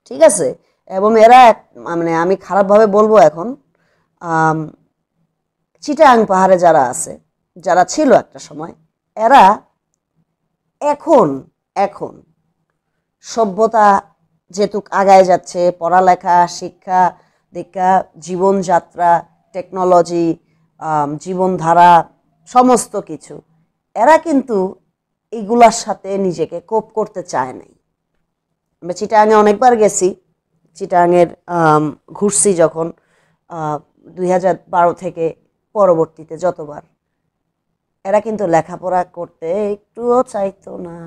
ঠিক আছে। এবং এরা মানে আমি খারাপভাবে বলবো এখন, চিটাং পাহাড়ে যারা আছে, যারা ছিল একটা সময়, এরা এখন এখন সভ্যতা যেহেতু আগায় যাচ্ছে, পড়ালেখা, শিক্ষা দীক্ষা, জীবনযাত্রা, টেকনোলজি, জীবনধারা, সমস্ত কিছু, এরা কিন্তু এইগুলার সাথে নিজেকে কোপ করতে চায় নাই। আমরা চিটাঙে অনেকবার গেছি, চিটাঙের ঘুরছি যখন 2012 থেকে পরবর্তীতে যতবার, এরা কিন্তু লেখাপড়া করতে একটুও চাইতো না।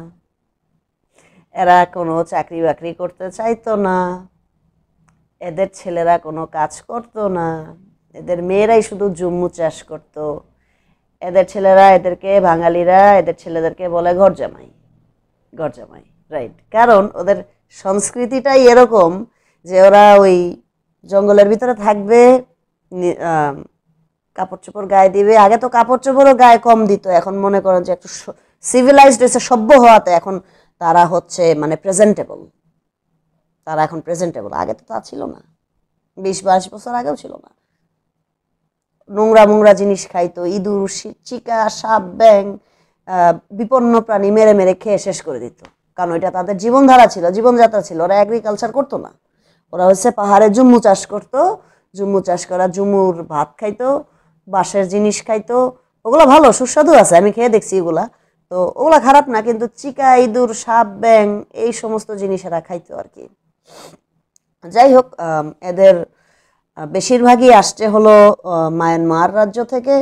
এরা কোনো চাকরি বাকরি করতে চাইতো না। এদের ছেলেরা কোনো কাজ করতো না। এদের মেয়েরাই শুধু জুম্মু চাষ করতো। এদের ছেলেরা বাঙালিরা এদের ছেলেদেরকে বলে ঘর জামাই, ঘর জামাই, রাইট। কারণ ওদের সংস্কৃতিটাই এরকম যে ওরা ওই জঙ্গলের ভিতরে থাকবে, কাপড় চোপড় গায়ে দিবে। আগে তো কাপড় চোপড়ও গায়ে কম দিত, এখন মনে করেন যে একটু সিভিলাইজড হয়েছে, সভ্য হওয়াতে এখন তারা হচ্ছে মানে প্রেজেন্টেবল। তারা এখন প্রেজেন্টেবল, আগে তো তা ছিল না, 20-22 বছর আগেও ছিল না। নোংরা জিনিস খাইতো, ইঁদুর, চিকা, সাপ, ব্যাং, বিপন্ন প্রাণী মেরে মেরে খেয়ে শেষ করে দিত। কারণ ওইটা তাদের জীবনধারা ছিল, জীবনযাত্রা ছিল। ওরা এগ্রিকালচার করতো না, ওরা হচ্ছে পাহাড়ে জুম্মু চাষ করতো। জুম্মু চাষ করা জুমুর ভাত খাইতো, বাঁশের জিনিস খাইতো। ওগুলো ভালো, সুস্বাদু আছে, আমি খেয়ে দেখছি এগুলা। তো ওগুলা খারাপ না, কিন্তু চিকা, ইঁদুর, সাপ, ব্যাং এই সমস্ত জিনিস এরা খাইতো আর কি। যাই হোক, এদের বেশিরভাগই আসছে হলো মায়ানমার রাজ্য থেকে।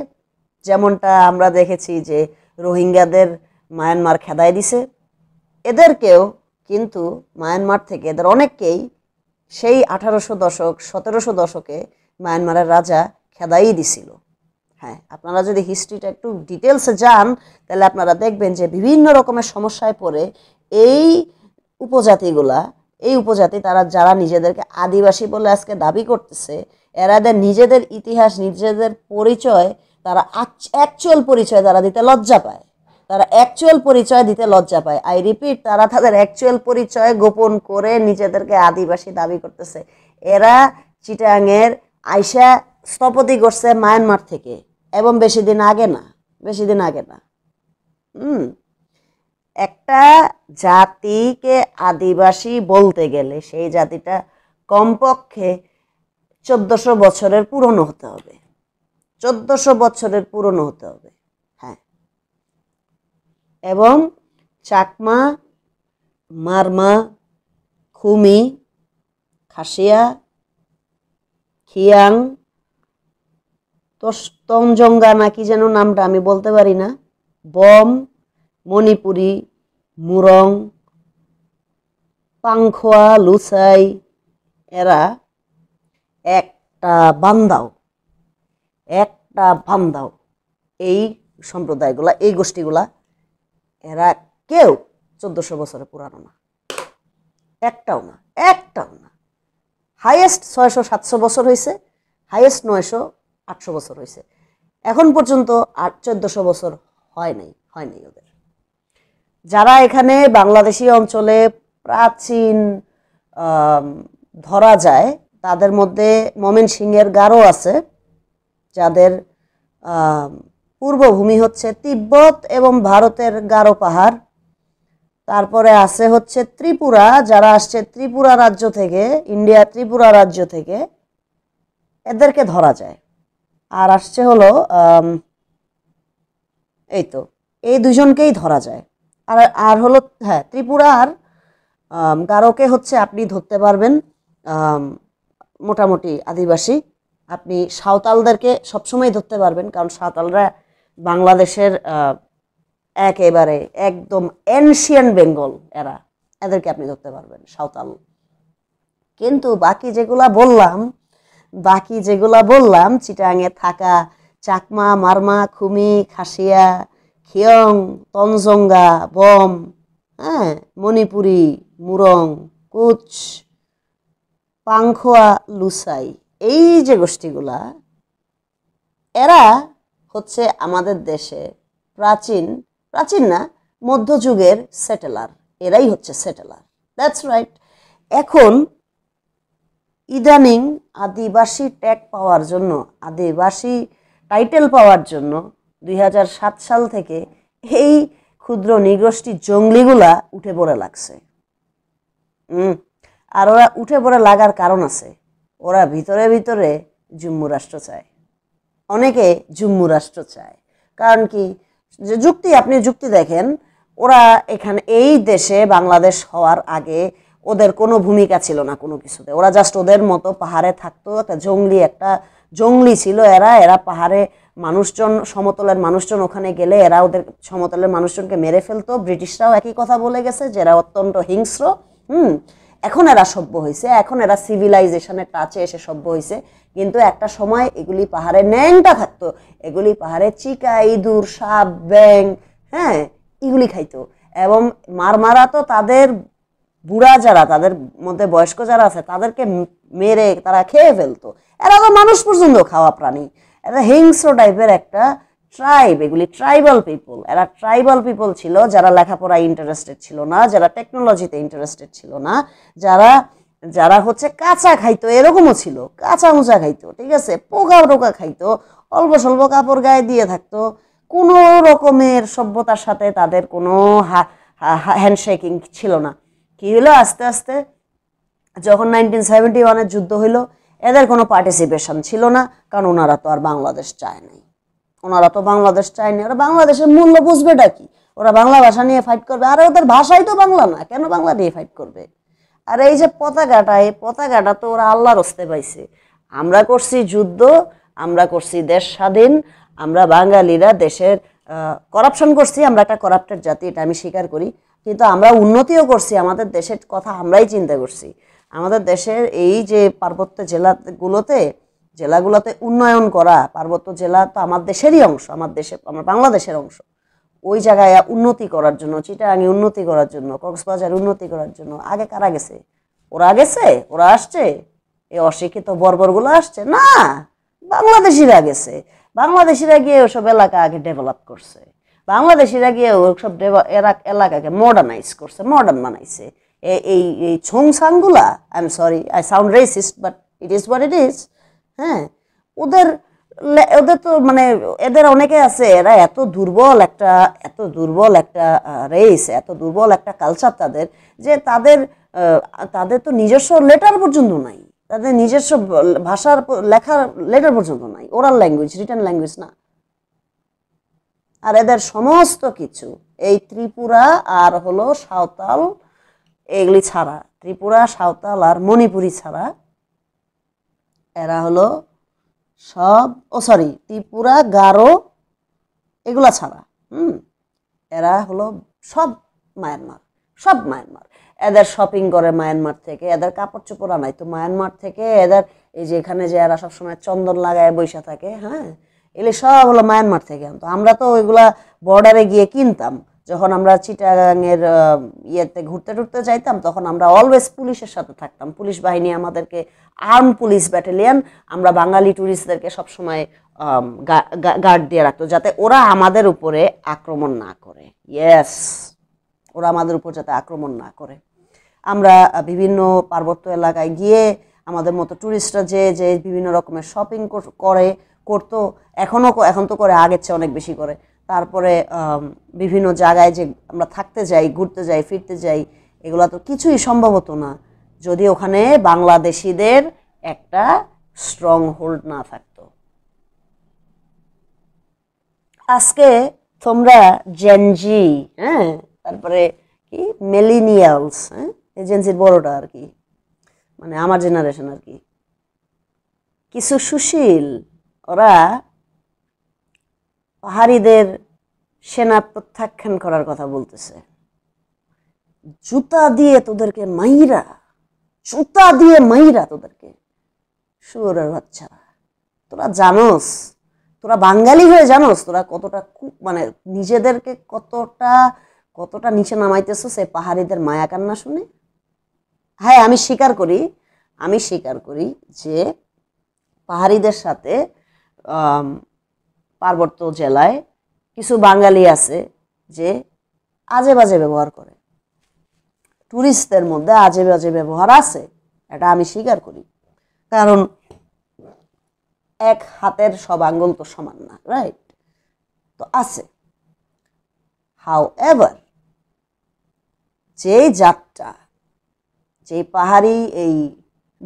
যেমনটা আমরা দেখেছি যে রোহিঙ্গাদের মায়ানমার খেদাই দিছে, এদেরকেও কিন্তু মায়ানমার থেকে এদের অনেককেই সেই 1800 দশক 1700 দশকে মায়ানমারের রাজা খেদাই দিছিল। হ্যাঁ, আপনারা যদি হিস্ট্রিটা একটু ডিটেলসে যান তাহলে আপনারা দেখবেন যে বিভিন্ন রকমের সমস্যায় পড়ে এই উপজাতি তারা যারা নিজেদেরকে আদিবাসী বলে আজকে দাবি করতেছে, এরাদের নিজেদের ইতিহাস, নিজেদের পরিচয়, তারা অ্যাকচুয়াল পরিচয় তারা দিতে লজ্জা পায়। আই রিপিট, তারা তাদের অ্যাকচুয়াল পরিচয় গোপন করে নিজেদেরকে আদিবাসী দাবি করতেছে। এরা চিটাঙের আইসা স্থপতি করছে মায়ানমার থেকে, এবং বেশি দিন আগে না। একটা জাতিকে আদিবাসী বলতে গেলে সেই জাতিটা কমপক্ষে 1400 বছরের পুরনো হতে হবে। 1400 বছরের পুরনো হতে হবে, হ্যাঁ। এবং চাকমা, মারমা, খুমি, খাসিয়া, খিয়াং, তঞ্জঙ্গা নাকি যেন নামটা আমি বলতে পারি না, বম, মণিপুরি, মুরং, পাংখোয়া, লুসাই, এরা একটা বান্দাও একটা বান্দাও এই সম্প্রদায়গুলা, এই গোষ্ঠীগুলা, এরা কেউ 1400 বছরে পুরানো না, একটাও না, একটাও না। হাইয়েস্ট 600-700 বছর হয়েছে, হাইয়েস্ট 900-800 বছর হয়েছে, এখন পর্যন্ত 1400 বছর হয় নাই ওদের। যারা এখানে বাংলাদেশি অঞ্চলে প্রাচীন ধরা যায়, তাদের মধ্যে ময়মনসিংহের গারো আছে, যাদের পূর্বভূমি হচ্ছে তিব্বত এবং ভারতের গারো পাহাড়। তারপরে আছে হচ্ছে ত্রিপুরা, যারা আসছে ত্রিপুরা রাজ্য থেকে, ইন্ডিয়া ত্রিপুরা রাজ্য থেকে, এদেরকে ধরা যায়। আর আসছে হলো এই তো এই দুজনকেই ধরা যায়। আর আর হলো হ্যাঁ, ত্রিপুরা আর গারোকে হচ্ছে আপনি ধরতে পারবেন মোটামুটি আদিবাসী। আপনি সাঁওতালদেরকে সবসময় ধরতে পারবেন, কারণ সাঁওতালরা বাংলাদেশের একেবারে একদম এনশিয়েন্ট বেঙ্গল, এদেরকে আপনি ধরতে পারবেন, সাঁওতাল। কিন্তু বাকি যেগুলা বললাম চিটাঙে থাকা চাকমা, মারমা, খুমি, খাসিয়া, খিয়ং, তঞ্জঙ্গা, বম, হ্যাঁ, মণিপুরি, মুরং, কুচ, পাংখোয়া, লুসাই, এই যে গোষ্ঠীগুলা, এরা হচ্ছে আমাদের দেশে প্রাচীন না, মধ্যযুগের সেটেলার। এরাই হচ্ছে সেটেলার, দ্যাটস রাইট। এখন ইদানিং আদিবাসী ট্যাগ পাওয়ার জন্য, আদিবাসী টাইটেল পাওয়ার জন্য 2007 সাল থেকে এই ক্ষুদ্র নৃগোষ্ঠী জঙ্গলিগুলা উঠে পড়ে লাগছে। আর ওরা উঠে পড়ে লাগার কারণ আছে, ওরা ভিতরে ভিতরে জুম্মু রাষ্ট্র চায়, অনেকে জুম্মু রাষ্ট্র চায়। কারণ কি, যে আপনি যুক্তি দেখেন, ওরা এখানে এই দেশে বাংলাদেশ হওয়ার আগে ওদের কোনো ভূমিকা ছিল না কোনো কিছুতে, ওরা জাস্ট ওদের মতো পাহাড়ে থাকতো, একটা জঙ্গলি ছিল এরা পাহাড়ে মানুষজন, সমতলের মানুষজন ওখানে গেলে এরা ওদের সমতলের মানুষজনকে মেরে ফেলতো। ব্রিটিশরাও একই কথা বলে গেছে যে এরা অত্যন্ত হিংস্র। এখন এরা সভ্য হয়েছে, এখন এরা সিভিলাইজেশনের টাচে এসে সভ্য হয়েছে। কিন্তু একটা সময় এগুলি পাহাড়ে ন্যাংটা থাকতো, এগুলি পাহাড়ে চিকা, ইঁদুর, সাপ, ব্যাং, হ্যাঁ, এগুলি খাইতো। এবং মারমারা তো তাদের বুড়া যারা, তাদের মধ্যে বয়স্ক যারা আছে, তাদেরকে মেরে তারা খেয়ে ফেলতো। এরা তো মানুষ পর্যন্ত খাওয়া প্রাণী, এরা হিংস্র টাইপের একটা ট্রাইব। এগুলি ট্রাইবাল পিপল, এরা ট্রাইবাল পিপল ছিল, যারা লেখাপড়ায় ইন্টারেস্টেড ছিল না, যারা টেকনোলজিতে ইন্টারেস্টেড ছিল না, যারা হচ্ছে কাঁচা খাইতো, এরকমও ছিল, কাঁচা মুচা খাইতো, ঠিক আছে, পোকা টোকা খাইতো, অল্প স্বল্প কাপড় গায়ে দিয়ে থাকতো, কোনো রকমের সভ্যতার সাথে তাদের কোনো হ্যান্ডশেকিং ছিল না। কি হলো, আস্তে আস্তে যখন 1971-এর যুদ্ধ হইলো, এদের কোনো পার্টিসিপেশন ছিল না, কারণ ওনারা তো আর বাংলাদেশ চায় নাই, ওরা বাংলাদেশের মূল্য বুঝবেটা কি, ওরা বাংলা ভাষা নিয়ে ফাইট করবে, আর ওদের ভাষাই তো বাংলা না, কেন বাংলা নিয়ে ফাইট করবে? আর এই যে পতাকাটা, এই পতাকাটা তো ওরা আল্লাহর হস্তে পাইছে। আমরা করছি যুদ্ধ, আমরা করছি দেশ স্বাধীন, আমরা বাঙালিরা দেশের করাপশন করছি, আমরা একটা করাপ্টেড জাতি, এটা আমি স্বীকার করি। কিন্তু আমরা উন্নতিও করছি, আমাদের দেশের কথা আমরাই চিন্তা করছি। আমাদের দেশের এই যে পার্বত্য জেলাগুলোতে উন্নয়ন করা, পার্বত্য জেলা তো আমার দেশেরই অংশ, আমার বাংলাদেশের অংশ। ওই জায়গায় উন্নতি করার জন্য, চিটাগাঙে উন্নতি করার জন্য, কক্সবাজার উন্নতি করার জন্য আগে কারা গেছে? ওরা আসছে, এই অশিক্ষিত বর্বরগুলো আসছে না, বাংলাদেশিরা গেছে। বাংলাদেশিরা গিয়ে ওসব এলাকা আগে ডেভেলপ করছে, বাংলাদেশিরা গিয়ে ওসব এলাকাকে মডার্নাইজ করছে, মডার্ন বানাইছে। এই ছোংসাংগুলা, I am sorry, I sound racist, but it is what it is. হ্যাঁ, ওদের তো মানে এদের অনেকে আছে, এরা এত দুর্বল একটা রেস, এত দুর্বল একটা কালচার তাদের, যে তাদের তো নিজস্ব লেটার পর্যন্ত নাই, তাদের নিজস্ব ভাষার লেখার লেটার পর্যন্ত নাই, ওরাল ল্যাঙ্গুয়েজ, রিটেন ল্যাঙ্গুয়েজ না। আর এদের সমস্ত কিছু এই ত্রিপুরা আর হলো সাঁওতাল, এগুলি ছাড়া, ত্রিপুরা, সাঁওতাল আর মণিপুরি ছাড়া, এরা হলো সব ত্রিপুরা, গারো, এগুলা ছাড়া এরা হলো সব মায়ানমার, সব মায়ানমার। এদের শপিং করে মায়ানমার থেকে, এদের কাপড় চোপড় আনাই তো মায়ানমার থেকে, এদের এই যে এখানে যে এরা সবসময় চন্দন লাগায় বৈশা থাকে, হ্যাঁ, এগুলি সব হলো মায়ানমার থেকে আনতো। আমরা তো ওইগুলা বর্ডারে গিয়ে কিনতাম। যখন আমরা চিটাগাংয়ের ইয়েতে ঘুরতে টুরতে যাইতাম, তখন আমরা অলওয়েজ পুলিশের সাথে থাকতাম। পুলিশ বাহিনী আমাদেরকে, আর্ম পুলিশ ব্যাটালিয়ন, আমরা বাঙালি ট্যুরিস্টদেরকে সবসময় গার্ড দিয়ে রাখতো, যাতে ওরা আমাদের উপরে আক্রমণ না করে। ইয়েস, ওরা আমাদের উপর যাতে আক্রমণ না করে। আমরা বিভিন্ন পার্বত্য এলাকায় গিয়ে আমাদের মতো ট্যুরিস্টরা যে যে বিভিন্ন রকমের শপিং করতো, এখন তো করে, আগের চেয়ে অনেক বেশি করে। তারপরে বিভিন্ন জায়গায় যে আমরা থাকতে যাই, ঘুরতে যাই, ফিরতে যাই, এগুলো তো কিছুই সম্ভব হতো না যদি ওখানে বাংলাদেশিদের একটা স্ট্রং হোল্ড না থাকতো। আজকে তোমরা জেনজি, হ্যাঁ, তারপরে কি মিলেনিয়ালস, হ্যাঁ, এজেন্সির বড়টা আর কি, মানে আমার জেনারেশন আর কি, কিছু সুশীল ওরা পাহাড়িদের সেনা প্রত্যাখ্যান করার কথা বলতেছে। জুতা দিয়ে তোদেরকে মাইরা, জুতা দিয়ে মাইরা তোদেরকে, শুয়োরের বাচ্চা। তোরা জানোস, তোরা বাঙালি হয়ে জানোস তোরা কতটা মানে নিজেদেরকে কতটা নিচে নামাইতেছ সে পাহাড়িদের মায়া কান্না শুনে। হ্যাঁ, আমি স্বীকার করি যে পাহাড়িদের সাথে পার্বত্য জেলায় কিছু বাঙালি আছে যে আজে বাজে ব্যবহার করে, টুরিস্টদের মধ্যে আজে বাজে ব্যবহার আছে, এটা আমি স্বীকার করি। কারণ এক হাতের সব আঙ্গুল তো সমান না, রাইট? তো আছে। হাউএভার, যেই জাতটা, যেই পাহাড়ি এই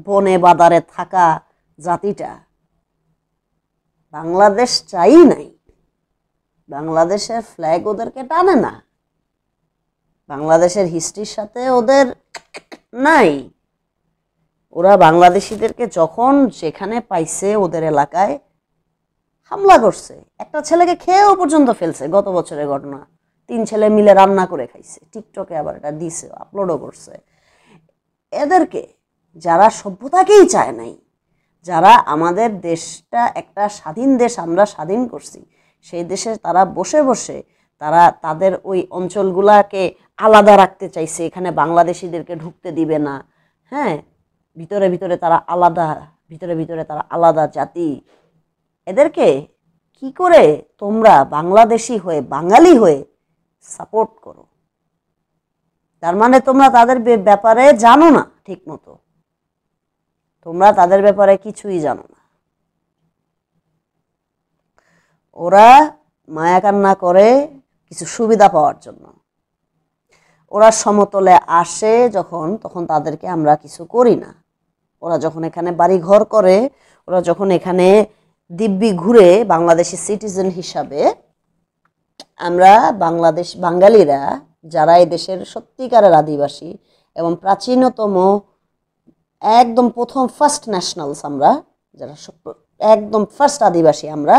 বনে বাদারে থাকা জাতিটা বাংলাদেশ চাই নাই, বাংলাদেশের ফ্ল্যাগ ওদেরকে টানে না, বাংলাদেশের হিস্ট্রির সাথে ওদের নাই। ওরা বাংলাদেশিদেরকে যখন যেখানে পাইছে ওদের এলাকায় হামলা করছে, একটা ছেলেকে খেয়েও পর্যন্ত ফেলছে। গত বছরের ঘটনা, 3 ছেলে মিলে রান্না করে খাইছে, টিকটকে আবার এটা দিছে, আপলোডও করছে। এদেরকে যারা সভ্যতাকেই চায় নাই, যারা আমাদের দেশটা একটা স্বাধীন দেশ আমরা স্বাধীন করছি, সেই দেশে তারা বসে বসে তারা তাদের ওই অঞ্চলগুলাকে আলাদা রাখতে চাইছে, এখানে বাংলাদেশিদেরকে ঢুকতে দিবে না, হ্যাঁ, ভিতরে ভিতরে তারা আলাদা জাতি। এদেরকে কি করে তোমরা বাংলাদেশি হয়ে, বাঙালি হয়ে সাপোর্ট করো? তার মানে তোমরা তাদের ব্যাপারে জানো না ঠিক মতো, তোমরা তাদের ব্যাপারে কিছুই জানো না। ওরা মায়া কান্না করে কিছু সুবিধা পাওয়ার জন্য। ওরা সমতলে আসে যখন, তখন তাদেরকে আমরা কিছু করি না। ওরা যখন এখানে বাড়ি ঘর করে, ওরা যখন এখানে দিব্যি ঘুরে বাংলাদেশি সিটিজেন হিসাবে, আমরা বাঙালিরা যারা এই দেশের সত্যিকারের আদিবাসী এবং প্রাচীনতম একদম প্রথম ফার্স্ট ন্যাশনালস, আমরা যারা একদম ফার্স্ট আদিবাসী, আমরা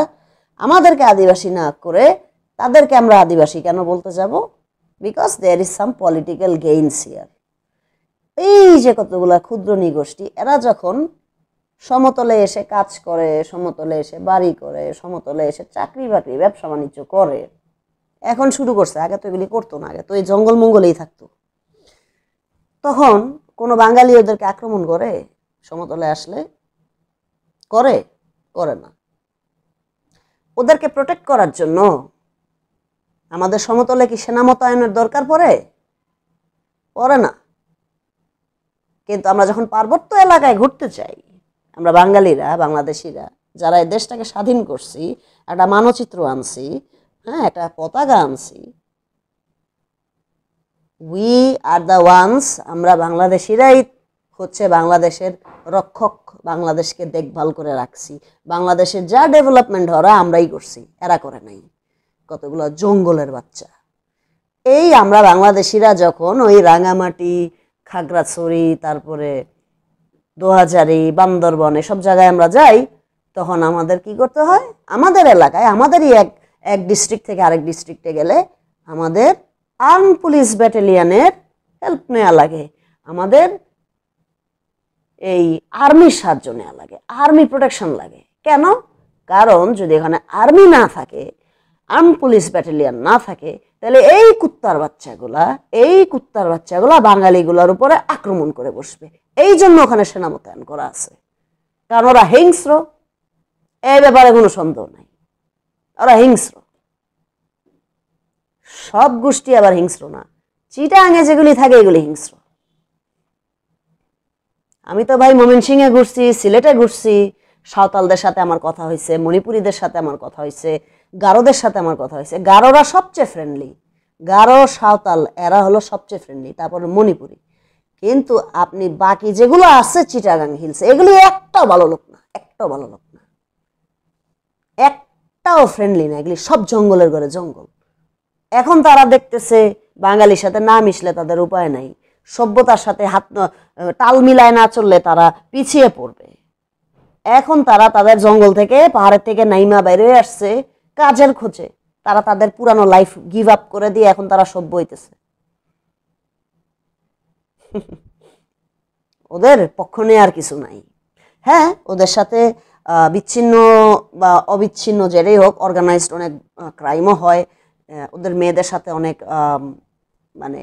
আমাদেরকে আদিবাসী না করে তাদেরকে আমরা আদিবাসী কেন বলতে যাব? Because there is some political gains here. এই যে কতগুলা ক্ষুদ্র নিগোষ্ঠী, এরা যখন সমতলে এসে কাজ করে, সমতলে এসে বাড়ি করে, সমতলে এসে চাকরি বাকরি ব্যবসা বাণিজ্য করে, এখন শুরু করছে, আগে তো এগুলি করতো না, আগে তো এই জঙ্গল মঙ্গলেই থাকতো। তখন কোনো বাঙালি ওদেরকে আক্রমণ করে সমতলে আসলে? করে না। ওদেরকে প্রোটেক্ট করার জন্য আমাদের সমতলে কি সেনা মোতায়েনের দরকার পড়ে না। কিন্তু আমরা যখন পার্বত্য এলাকায় ঘুরতে চাই, আমরা বাঙালিরা, বাংলাদেশিরা যারা এই দেশটাকে স্বাধীন করছি, একটা মানচিত্র আনছি, হ্যাঁ, একটা পতাকা আনছি, উই আর দ্য ওয়ান্স, আমরা বাংলাদেশিরাই হচ্ছে বাংলাদেশের রক্ষক, বাংলাদেশকে দেখভাল করে রাখছি। বাংলাদেশের যা ডেভেলপমেন্ট হওয়া আমরাই করছি, এরা করে নাই। কতগুলো জঙ্গলের বাচ্চা। এই আমরা বাংলাদেশিরা যখন ওই রাঙামাটি, খাগড়াছড়ি, তারপরে দোহাজারি, বান্দরবন, এসব জায়গায় আমরা যাই, তখন আমাদের কি করতে হয়? আমাদের এলাকায়, আমাদেরই এক ডিস্ট্রিক্ট থেকে আরেক ডিস্ট্রিক্টে গেলে আমাদের আর্ম পুলিশ ব্যাটালিয়নের হেল্প নেওয়া লাগে, আমাদের এই আর্মির সাহায্য নেওয়া লাগে, আর্মি প্রোটেকশন লাগে। কেন? কারণ যদি এখানে আর্মি না থাকে, আর্ম পুলিশ ব্যাটালিয়ন না থাকে, তাহলে এই কুত্তার বাচ্চাগুলা বাঙালিগুলোর উপরে আক্রমণ করে বসবে। এই জন্য ওখানে সেনা মোতায়েন করা আছে, কারণ ওরা হিংস্র, এই ব্যাপারে কোনো সন্দেহ নাই, ওরা হিংস্র। সব গোষ্ঠী আবার হিংস্র না, চিটাগাঙে যেগুলি থাকে এগুলি হিংস্র। আমি তো ভাই ময়মনসিংহে ঘুরছি, সিলেটে ঘুরছি, সাঁওতালদের সাথে আমার কথা হয়েছে, মণিপুরীদের সাথে আমার কথা হয়েছে, গারোদের সাথে আমার কথা হয়েছে। গারোরা সবচেয়ে ফ্রেন্ডলি, গারো সাঁওতাল এরা হলো সবচেয়ে ফ্রেন্ডলি, তারপরে মণিপুরী। কিন্তু আপনি বাকি যেগুলো আছে চিটাগাং হিলস, এগুলি একটাও ভালো লোক না, একটাও ভালো লোক না, একটাও ফ্রেন্ডলি না, এগুলি সব জঙ্গলের ঘরে জঙ্গল। এখন তারা দেখতেছে বাঙালির সাথে না মিশলে তাদের উপায় নাই, সভ্যতার সাথে তাল মিলায় না চললে তারা পিছিয়ে পড়বে। এখন তারা তাদের জঙ্গল থেকে, পাহাড়ের থেকে নাইমা বাইরে আসছে কাজের খোঁজে। তারা তাদের পুরানো লাইফ গিভ আপ করে দিয়ে এখন তারা সভ্য হইতেছে। ওদের পক্ষ নেওয়ার কিছু নাই। হ্যাঁ, ওদের সাথে বিচ্ছিন্ন বা অবিচ্ছিন্ন যেটাই হোক, অর্গানাইজড অনেক ক্রাইমও হয়। ওদের মেয়েদের সাথে অনেক মানে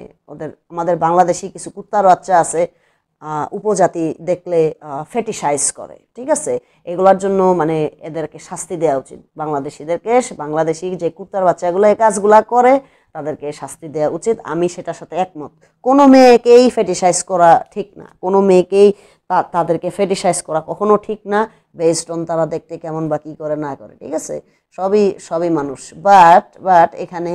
আমাদের বাংলাদেশি কিছু কুত্তার বাচ্চা আছে, উপজাতি দেখলে ফেটিসাইজ করে, ঠিক আছে? এগুলোর জন্য মানে এদেরকে শাস্তি দেওয়া উচিত। বাংলাদেশিদেরকে, বাংলাদেশি যে কুত্তার বাচ্চাগুলো এই কাজগুলা করে তাদেরকে শাস্তি দেওয়া উচিত। আমি সেটার সাথে একমত। কোনো মেয়েকেই ফেটিসাইজ করা ঠিক না, কোনো মেয়েকেই তাদেরকে ফেটিসাইজ করা কখনো ঠিক না, বেসড অন তারা দেখতে কেমন বা কী করে না করে, ঠিক আছে? সবই মানুষ। বাট এখানে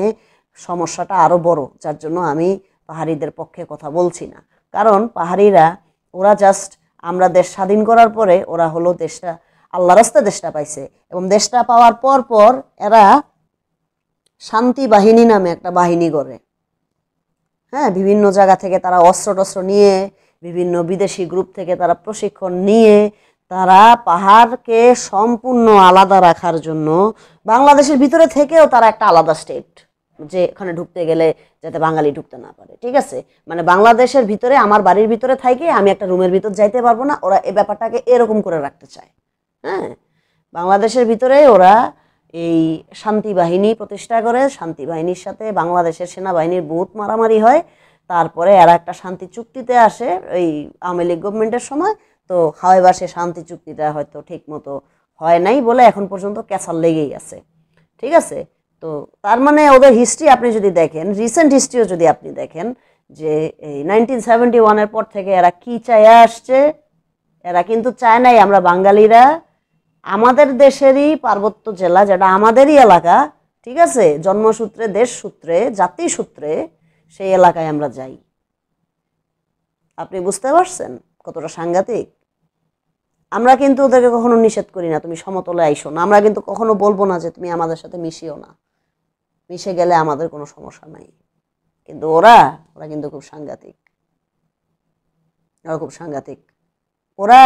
সমস্যাটা আরও বড়, যার জন্য আমি পাহাড়িদের পক্ষে কথা বলছি না। কারণ পাহাড়িরা ওরা জাস্ট আমরা দেশ স্বাধীন করার পরে ওরা হলো দেশটা, আল্লাহ রাস্তায় দেশটা পাইছে, এবং দেশটা পাওয়ার পর এরা শান্তি বাহিনী নামে একটা বাহিনী গড়ে। হ্যাঁ, বিভিন্ন জায়গা থেকে তারা অস্ত্র টস্ত্র নিয়ে, বিভিন্ন বিদেশি গ্রুপ থেকে তারা প্রশিক্ষণ নিয়ে তারা পাহাড়কে সম্পূর্ণ আলাদা রাখার জন্য বাংলাদেশের ভিতরে থেকেও তারা একটা আলাদা স্টেট, যে এখানে ঢুকতে গেলে যাতে বাঙালি ঢুকতে না পারে, ঠিক আছে? মানে বাংলাদেশের ভিতরে আমার বাড়ির ভিতরে থাকি, আমি একটা রুমের ভিতর যাইতে পারবো না, ওরা এই ব্যাপারটাকে এরকম করে রাখতে চায়। হ্যাঁ, বাংলাদেশের ভিতরে ওরা এই শান্তি বাহিনী প্রতিষ্ঠা করে, শান্তি বাহিনীর সাথে বাংলাদেশের সেনাবাহিনীর বহুত মারামারি হয়, তারপরে এরা একটা শান্তি চুক্তিতে আসে এই আওয়ামী লীগ গভর্নমেন্টের সময়। তো হাওয়াইবার সে শান্তি চুক্তিটা হয়তো ঠিক মতো হয় নাই বলে এখন পর্যন্ত ক্যাসাল লেগেই আছে, ঠিক আছে? তো তার মানে ওদের হিস্ট্রি আপনি যদি দেখেন, রিসেন্ট হিস্ট্রিও যদি আপনি দেখেন, যে এই 1971-এর পর থেকে এরা কি চায় আসছে, এরা কিন্তু চায় নাই আমরা বাঙালিরা আমাদের দেশেরই পার্বত্য জেলা, যেটা আমাদেরই এলাকা, ঠিক আছে, জন্মসূত্রে, দেশ সূত্রে, জাতি সূত্রে, সেই এলাকায় আমরা যাই। আপনি বুঝতে পারছেন কতটা সাংঘাতিক? আমরা কিন্তু ওদেরকে কখনো নিষেধ করি না তুমি সমতলে আইসো না, আমরা কিন্তু কখনো বলবো না যে তুমি আমাদের সাথে মিশিও না, মিশে গেলে আমাদের কোনো সমস্যা নাই। কিন্তু ওরা কিন্তু খুব সাংঘাতিক, ওরা খুব সাংঘাতিক। ওরা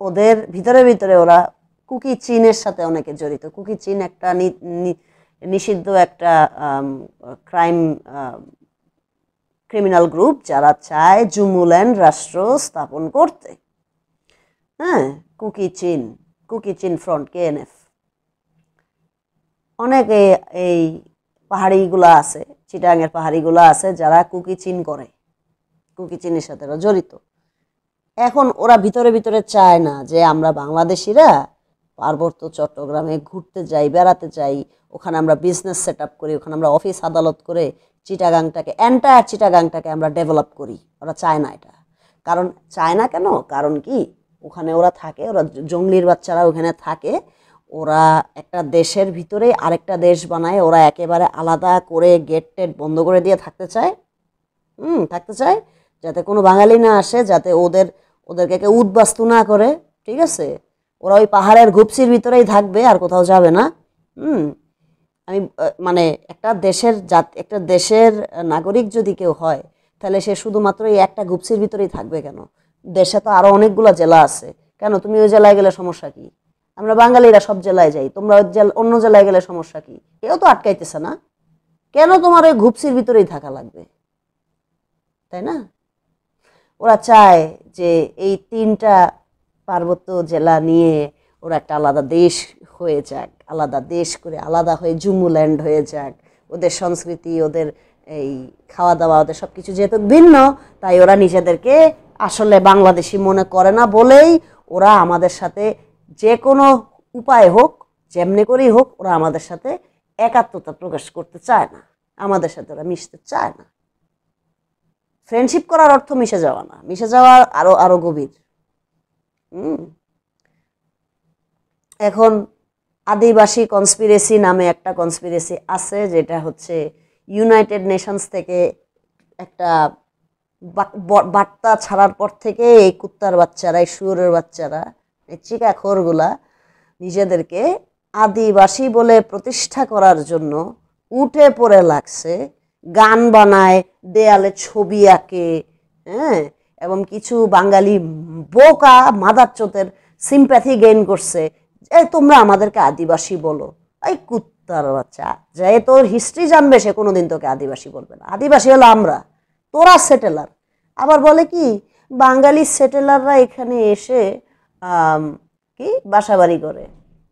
ওদের ভিতরে ওরা কুকি চীনের সাথে অনেকে জড়িত। কুকি চীন একটা নিষিদ্ধ একটা ক্রিমিনাল গ্রুপ, যারা চায় জুমুল্যান্ড রাষ্ট্র স্থাপন করতে। হ্যাঁ, কুকি চীন ফ্রন্ট, KNF। অনেকে এই পাহাড়িগুলা আছে, চিটাগাঙের পাহাড়িগুলা আছে যারা কুকি চীন করে, কুকি চীনের সাথে ওরা জড়িত। এখন ওরা ভিতরে চায় না যে আমরা বাংলাদেশিরা পার্বত্য চট্টগ্রামে ঘুরতে যাই, বেড়াতে যাই, ওখানে আমরা বিজনেস সেট আপ করি, ওখানে আমরা অফিস আদালত করে এন্টায়ার চিটাগাংটাকে আমরা ডেভেলপ করি। ওরা চায় না এটা। কারণ চায় না কেন? কারণ কি, ওখানে ওরা থাকে, ওরা জঙ্গলির বাচ্চারা ওখানে থাকে, ওরা একটা দেশের ভিতরে আরেকটা দেশ বানায়, ওরা একেবারে আলাদা করে গেট টেট বন্ধ করে দিয়ে থাকতে চায়। যাতে কোনো বাঙালি না আসে, যাতে ওদেরকে কেউ উদ্বাস্তু না করে, ঠিক আছে? ওরা ওই পাহাড়ের ঘুপসির ভিতরেই থাকবে, আর কোথাও যাবে না। আমি মানে একটা দেশের নাগরিক যদি কেউ হয়, তাহলে সে শুধুমাত্র এই একটা ঘুপসির ভিতরেই থাকবে কেন? দেশে তো আরো অনেকগুলো জেলা আছে, কেন তুমি ওই জেলায় গেলে সমস্যা কি? আমরা বাঙালিরা সব জেলায় যাই, তোমরা অন্য জেলায় গেলে সমস্যা কি? কেউ তো আটকাইতেছে না। কেন তোমার ওই ঘুপসির ভিতরেই থাকা লাগবে, তাই না? ওরা চায় যে এই 3টা পার্বত্য জেলা নিয়ে ওরা একটা আলাদা দেশ হয়ে যাক, আলাদা দেশ করে আলাদা হয়ে জুমুল্যান্ড হয়ে যাক। ওদের সংস্কৃতি, ওদের এই খাওয়া দাওয়া, ওদের সব কিছু যেহেতু ভিন্ন, তাই ওরা নিজেদেরকে আসলে বাংলাদেশি মনে করে না বলেই ওরা আমাদের সাথে যে কোনো উপায় হোক, যেমনি করেই হোক, ওরা আমাদের সাথে একাত্মতা প্রকাশ করতে চায় না, আমাদের সাথে ওরা মিশতে চায় না। ফ্রেন্ডশিপ করার অর্থ মিশে যাওয়া না, মিশে যাওয়া আরো আরো গভীর। এখন আদিবাসী কনস্পিরেসি নামে একটা কনস্পিরেসি আছে, যেটা হচ্ছে ইউনাইটেড নেশনস থেকে একটা বার্তা ছাড়ার পর থেকে এই কুত্তার বাচ্চারা, এই শুয়োরের বাচ্চারা, এই চিকাখোরগুলা নিজেদেরকে আদিবাসী বলে প্রতিষ্ঠা করার জন্য উঠে পড়ে লাগছে, গান বানায়, দেয়ালে ছবি আঁকে, হ্যাঁ, এবং কিছু বাঙালি বোকা মাদারচোতের সিম্প্যাথি গেইন করছে, এই তোমরা আমাদেরকে আদিবাসী বলো। এই কুত্তার বাচ্চা, যে তোর হিস্ট্রি জানবে সে কোনোদিন তোকে আদিবাসী বলবে না। আদিবাসী হলো আমরা, তোরা সেটেলার। আবার বলে কি বাঙালি সেটেলাররা এখানে এসে কি বাসাবাড়ি করে,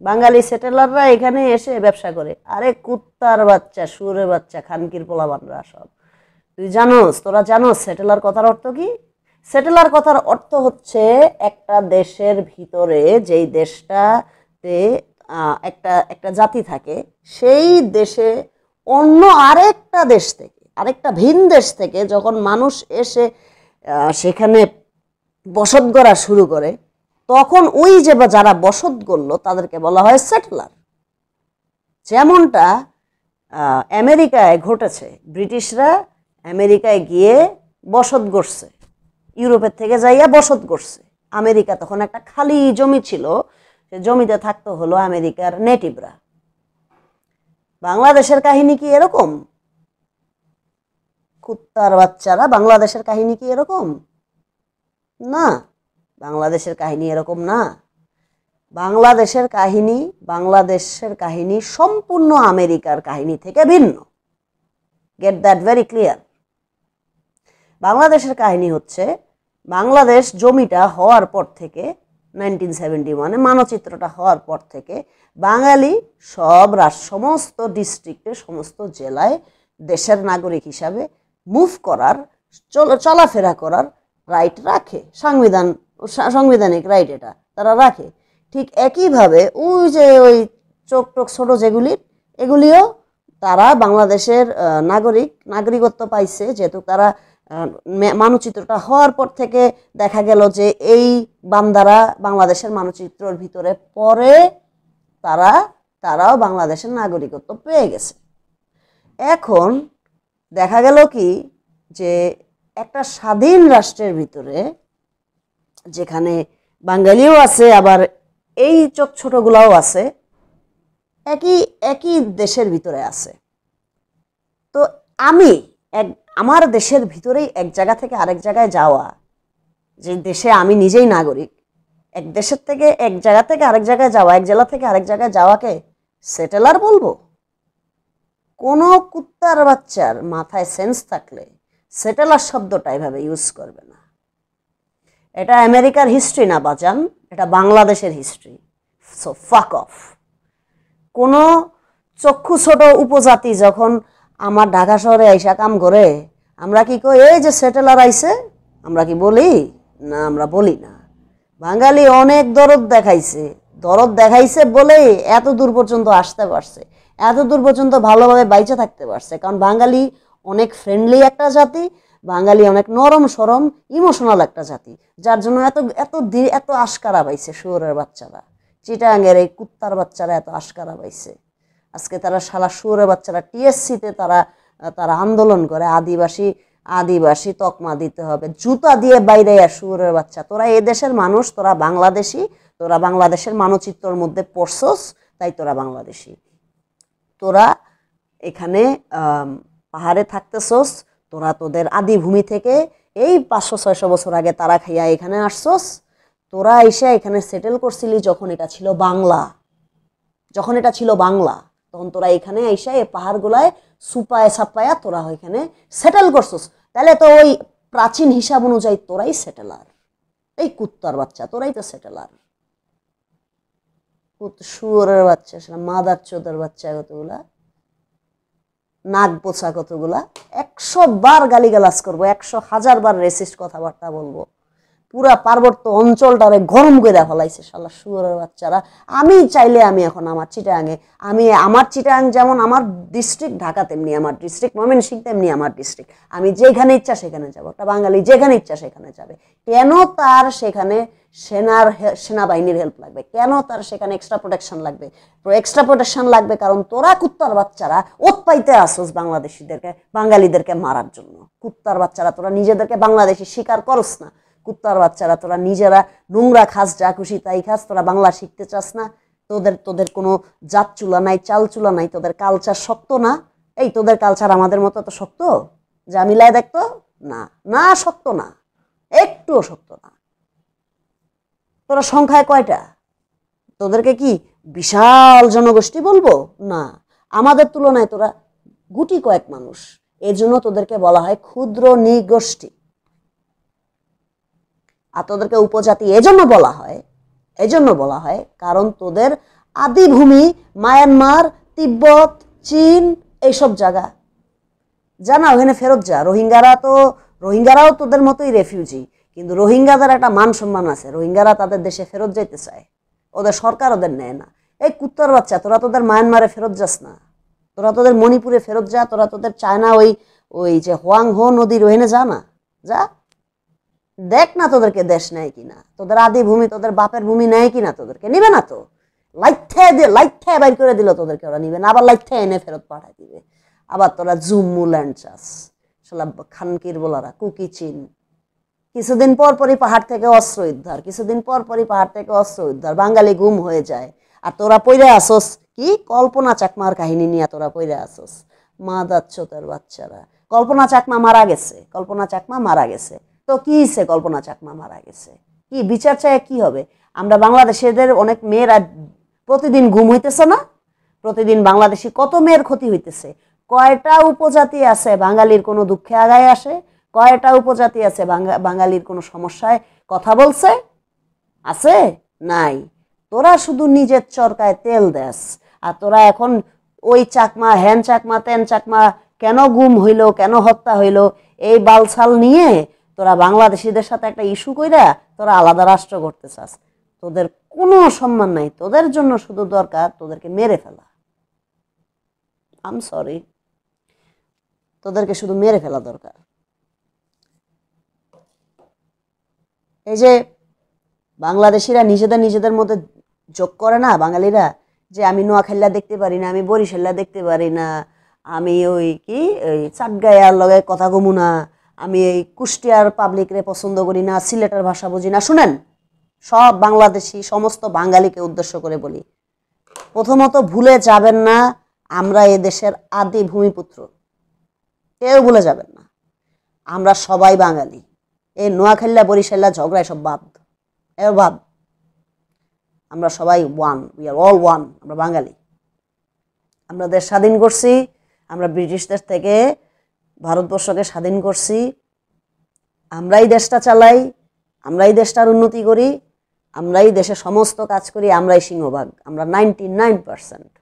বাঙালি সেটেলাররা এখানে এসে ব্যবসা করে। আরে কুত্তার বাচ্চা, শুয়োরের বাচ্চা, খানকির পোলাবানরা সব, তুই জানোস, তোরা জানোস সেটেলার কথার অর্থ কি? সেটেলার কথার অর্থ হচ্ছে একটা দেশের ভিতরে, যেই দেশটাতে একটা একটা জাতি থাকে, সেই দেশে অন্য আরেকটা দেশ থেকে, আরেকটা ভিন দেশ থেকে যখন মানুষ এসে সেখানে বসত গড়া শুরু করে, তখন ওই যে যারা বসত গড়ল তাদেরকে বলা হয় সেটেলার। যেমনটা আমেরিকায় ঘটেছে, ব্রিটিশরা আমেরিকায় গিয়ে বসত গড়ছে, ইউরোপের থেকে যাইয়া বসত গড়ছে। আমেরিকা তখন একটা খালি জমি ছিল, সে জমিতে থাকতো হলো আমেরিকার নেটিভরা। বাংলাদেশের কাহিনী কি এরকম? কুত্তার বাচ্চারা, বাংলাদেশের কাহিনী কি এরকম? না, বাংলাদেশের কাহিনী এরকম না। বাংলাদেশের কাহিনী সম্পূর্ণ আমেরিকার কাহিনী থেকে ভিন্ন। Get that very clear. বাংলাদেশের কাহিনী হচ্ছে, বাংলাদেশ জমিটা হওয়ার পর থেকে 1971 মানচিত্রটা হওয়ার পর থেকে বাঙালি সব সমস্ত ডিস্ট্রিক্টে, সমস্ত জেলায় দেশের নাগরিক হিসাবে মুভ করার, চলাফেরা করার রাইট রাখে। সাংবিধানিক রাইট এটা তারা রাখে। ঠিক একইভাবে ওই যে ওই চোখ টোক ছোট যেগুলির, এগুলিও তারা বাংলাদেশের নাগরিকত্ব পাইছে, যেহেতু তারা মানচিত্রটা হওয়ার পর থেকে দেখা গেল যে এই বান্দারা বাংলাদেশের মানচিত্রের ভিতরে পরে তারাও বাংলাদেশের নাগরিকত্ব পেয়ে গেছে। এখন দেখা গেল কি যে একটা স্বাধীন রাষ্ট্রের ভিতরে, যেখানে বাঙালিও আছে আবার এই চোখ ছোটগুলাও আছে, একই দেশের ভিতরে আছে। তো আমার দেশের ভিতরেই এক জায়গা থেকে আরেক জায়গায় যাওয়া, যে দেশে আমি নিজেই নাগরিক, এক দেশের থেকে এক জায়গা থেকে আরেক জায়গায় যাওয়া, এক জেলা থেকে আরেক জায়গায় যাওয়াকে সেটেলার বলবো? কোনো কুত্তার বাচ্চার মাথায় সেন্স থাকলে সেটেলার শব্দটা এভাবে ইউজ করবে না। এটা আমেরিকার হিস্ট্রি না বাজান, এটা বাংলাদেশের হিস্ট্রি। সো ফাক অফ। কোনো চক্ষু ছোট উপজাতি যখন আমার ঢাকা শহরে আইসা কাম করে, আমরা কি কই এই যে সেটেলার আইছে? আমরা কি বলি? না, আমরা বলি না। বাঙালি অনেক দরদ দেখাইছে বলেই এত দূর পর্যন্ত আসতে পারছে, এত দূর পর্যন্ত ভালোভাবে বাইচে থাকতে পারছে। কারণ বাঙালি অনেক ফ্রেন্ডলি একটা জাতি, বাঙালি অনেক নরম সরম ইমোশনাল একটা জাতি, যার জন্য এত আশকারা পাইছে শুয়োরের বাচ্চারা, চিটাঙ্গের এই কুত্তার বাচ্চারা এত আশকারা পাইছে। আজকে তারা শালা শুয়োরের বাচ্চারা টিএসসিতে তারা আন্দোলন করে, আদিবাসী তকমা দিতে হবে, জুতা দিয়ে বাইরে শুয়োরের বাচ্চা, তোরা এই দেশের মানুষ, তোরা বাংলাদেশি, তোরা বাংলাদেশের মানচিত্রের মধ্যে পড়ছস, তাই তোরা বাংলাদেশি। তোরা এখানে পাহাড়ে থাকতেছস, তোরা তোদের আদিভূমি থেকে এই 500-600 বছর আগে তারা খাইয়া এখানে আসছস। তোরা এসে এখানে সেটেল করছিলি যখন এটা ছিল বাংলা, তখন তোরা এখানে এসে এই পাহাড়গুলায় সুপায় সাপায়া তোরা ওইখানে সেটেল করছস, তাহলে তো ওই প্রাচীন হিসাব অনুযায়ী তোরাই সেটেলার। এই কুত্তার বাচ্চা, তোরাই তো সেটেলার। শুয়োরের বাচ্চা, সেটা মাদার চোদের বাচ্চা কতগুলা, নাক পোছা কতগুলা। 100 বার গালিগালাজ করবো, 100,000 বার রেসিস্ট কথাবার্তা বলবো, পুরা পার্বত্য অঞ্চলটারে গরম করে ফেলাইছে শালা শুয়োরের বাচ্চারা। আমি চাইলে আমি এখন আমার চিটাগাঙে, আমার চিটাগাং যেমন আমার ডিস্ট্রিক্ট ঢাকা, তেমনি আমার ডিস্ট্রিক্ট ময়মনসিংহ, তেমনি আমার ডিস্ট্রিক্ট। আমি যেখানে ইচ্ছা সেখানে যাব, একটা বাঙালি যেখানে ইচ্ছা সেখানে যাবে। কেন তার সেখানে সেনাবাহিনীর হেল্প লাগবে? কেন তার সেখানে এক্সট্রা প্রোটেকশন লাগবে? এক্সট্রা প্রোটেকশন লাগবে কারণ তোরা কুত্তার বাচ্চারা ওত পাইতে আসোস বাংলাদেশিদেরকে, বাঙালিদেরকে মারার জন্য। কুত্তার বাচ্চারা তোরা নিজেদেরকে বাংলাদেশি স্বীকার করস না। কুত্তার বাচ্চারা তোরা নিজেরা নোংরা খাস, যা খুশি তাই খাস, তোরা বাংলা শিখতে চাস না। তোদের কোনো জাত চুলা নাই, চাল চুলা নাই, তোদের কালচার শক্ত না। এই তোদের কালচার আমাদের মতো তো শক্ত? যা মিলায় দেখতো, না না, শক্ত না, একটুও শক্ত না। তোরা সংখ্যায় কয়টা? তোদেরকে কি বিশাল জনগোষ্ঠী বলবো? না, আমাদের তুলনায় তোরা গুটি কয়েক মানুষ। এর জন্য তোদেরকে বলা হয় ক্ষুদ্র নৃগোষ্ঠী। আর তোদেরকে উপজাতি এজন্য বলা হয় কারণ তোদের আদিভূমি মায়ানমার, তিব্বত, চীন, এইসব জায়গা। জানা, ওখানে ফেরত যা। রোহিঙ্গারাও তোদের মতোই রেফিউজি, কিন্তু রোহিঙ্গাদের একটা মান সম্মান আছে। রোহিঙ্গারা তাদের দেশে ফেরত যেতে চায়, ওদের সরকার ওদের নেয় না। এই কুত্তার বাচ্চা, তোরা তোদের মায়ানমারে ফেরত যাস না, তোরা তোদের মণিপুরে ফেরত যা, তোরা তোদের চায়না ওই যে হোয়াং হো নদীর ওখানে যা না, যা দেখ না তোদেরকে দেশ নেয় কিনা, তোদের আদি ভূমি, তোদের বাপের ভূমি নেয় কিনা। তোদেরকে নিবে না তো, লাইথায় বাইর করে দিল, তোদেরকে ওরা নিবে না, আবার লাইথায় এনে ফেরত পাঠায় দিবে। আবার তোরা জুম্মু ল্যান্ড চাস, শালা খানকির বলারা, কুকি চীন। কিছুদিন পর পরই পাহাড় থেকে অস্ত্র উদ্ধার, কিছুদিন পর পরই পাহাড় থেকে অস্ত্র উদ্ধার, বাঙালি গুম হয়ে যায়। আর তোরা পইরা আসোস কি কল্পনা চাকমার কাহিনী নিয়ে, তোরা পইরা আসোস মাদার চোতের বাচ্চারা। কল্পনা চাকমা মারা গেছে, তো কি হয়েছে? কল্পনা চাকমা মারা গেছে, কি বিচার চায় কি হবে? আমরা বাংলাদেশের অনেক মেয়েরা প্রতিদিন গুম হইতেছে না? প্রতিদিন বাংলাদেশি কত মেয়ের ক্ষতি হইতেছে। কয়টা উপজাতি আছে বাঙালির কোনো দুঃখে আগায় আসে? কয়টা উপজাতি আছে বাঙালির কোনো সমস্যায় কথা বলছে? আছে? নাই। তোরা শুধু নিজের চরকায় তেল দেস। আর তোরা এখন ওই চাকমা, হ্যান চাকমা, তেন চাকমা কেন গুম হইল, কেন হত্যা হইল, এই বালছাল নিয়ে তোরা বাংলাদেশিদের সাথে একটা ইস্যু কইরা তোরা আলাদা রাষ্ট্র করতে চাস। তোদের কোনো সম্মান নাই, তোদের জন্য শুধু দরকার তোদেরকে মেরে ফেলা। আম সরি, তোদেরকে শুধু মেরে ফেলা দরকার। এই যে বাংলাদেশিরা নিজেদের মধ্যে যোগ করে না, বাঙালিরা, যে আমি নোয়াখালীরা দেখতে পারি না, আমি বরিশাল্লা দেখতে পারি না, আমি ওই চাটগাঁয়ার লগে কথা কমু না, আমি এই কুষ্টিয়ার পাবলিকরে পছন্দ করি না, সিলেটের ভাষা বুঝি না। শুনেন, সব বাংলাদেশি সমস্ত বাঙালিকে উদ্দেশ্য করে বলি, প্রথমত ভুলে যাবেন না আমরা এ দেশের আদি ভূমিপুত্র, কেউ ভুলে যাবেন না। আমরা সবাই বাঙালি। এই নোয়াখালীরা বরিশাল্লা ঝগড়া এসব বাদ, আমরা সবাই one, we are all one. আমরা বাঙালি, আমরা দেশ স্বাধীন করছি, আমরা ব্রিটিশদের থেকে ভারতবর্ষকে স্বাধীন করছি, আমরাই দেশটা চালাই, আমরাই দেশটার উন্নতি করি, আমরাই দেশে সমস্ত কাজ করি, আমরাই সিংহভাগ, আমরা 99%।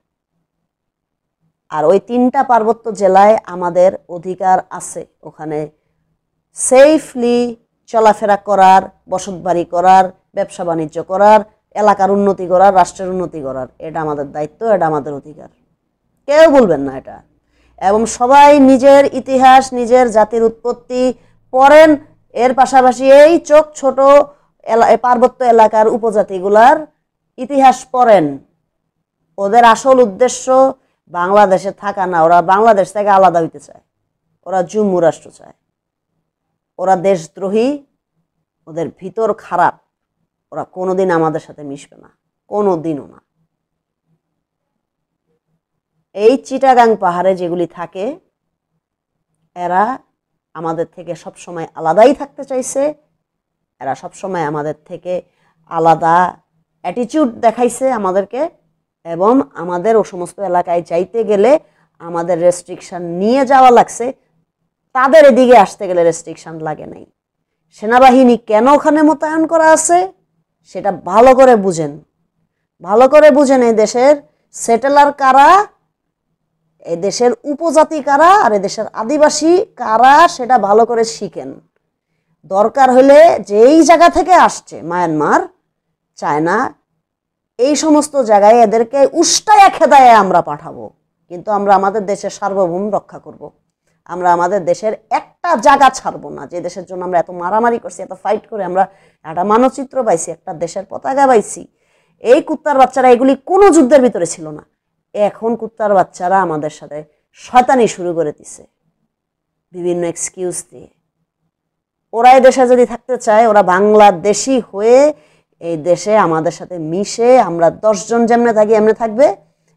আর ওই 3টা পার্বত্য জেলায় আমাদের অধিকার আছে ওখানে সেফলি চলাফেরা করার, বসতবাড়ি করার, ব্যবসা বাণিজ্য করার, এলাকার উন্নতি করার, রাষ্ট্রের উন্নতি করার। এটা আমাদের দায়িত্ব, এটা আমাদের অধিকার, কেউ বলবেন না এটা। এবং সবাই নিজের ইতিহাস, নিজের জাতির উৎপত্তি পড়েন, এর পাশাপাশি এই ছোট পার্বত্য এলাকার উপজাতিগুলার ইতিহাস পড়েন। ওদের আসল উদ্দেশ্য বাংলাদেশে থাকা না, ওরা বাংলাদেশ থেকে আলাদা হইতে চায়, ওরা জম্মু রাষ্ট্র চায়, ওরা দেশদ্রোহী, ওদের ভিতর খারাপ, ওরা কোনোদিন আমাদের সাথে মিশবে না, কোনোদিনও না। এই চিটাগাং পাহাড়ে যেগুলি থাকে, এরা আমাদের থেকে সবসময় আলাদাই থাকতে চাইছে, এরা সবসময় আমাদের থেকে আলাদা অ্যাটিটিউড দেখাইছে আমাদেরকে, এবং আমাদের ও সমস্ত এলাকায় যাইতে গেলে আমাদের রেস্ট্রিকশন নিয়ে যাওয়া লাগছে, তাদের এদিকে আসতে গেলে রেস্ট্রিকশন লাগে নাই। সেনাবাহিনী কেন ওখানে মোতায়েন করা আছে সেটা ভালো করে বুঝেন, ভালো করে বুঝেন। এই দেশের সেটেলার কারা, এই দেশের উপজাতি কারা, আর এই দেশের আদিবাসী কারা সেটা ভালো করে শিখেন। দরকার হলে যেই জায়গা থেকে আসছে, মায়ানমার, চায়না, এই সমস্ত জায়গায় এদেরকে উষ্টায়া খেদায় আমরা পাঠাবো, কিন্তু আমরা আমাদের দেশের সার্বভৌম রক্ষা করব। আমরা আমাদের দেশের একটা জায়গা ছাড়বো না, যে দেশের জন্য আমরা এত মারামারি করছি, এত ফাইট করে আমরা একটা মানচিত্র পাইছি, একটা দেশের পতাকা পাইছি। এই কুত্তার বাচ্চারা এগুলি কোনো যুদ্ধের ভিতরে ছিল না। এখন কুত্তার বাচ্চারা আমাদের সাথে শয়তানি শুরু করে দিছে বিভিন্ন এক্সকিউজ দিয়ে। ওরা এই দেশে যদি থাকতে চায়, ওরা বাংলাদেশি হয়ে এই দেশে আমাদের সাথে মিশে আমরা 10 জন যেমনে থাকি এমনি থাকবে,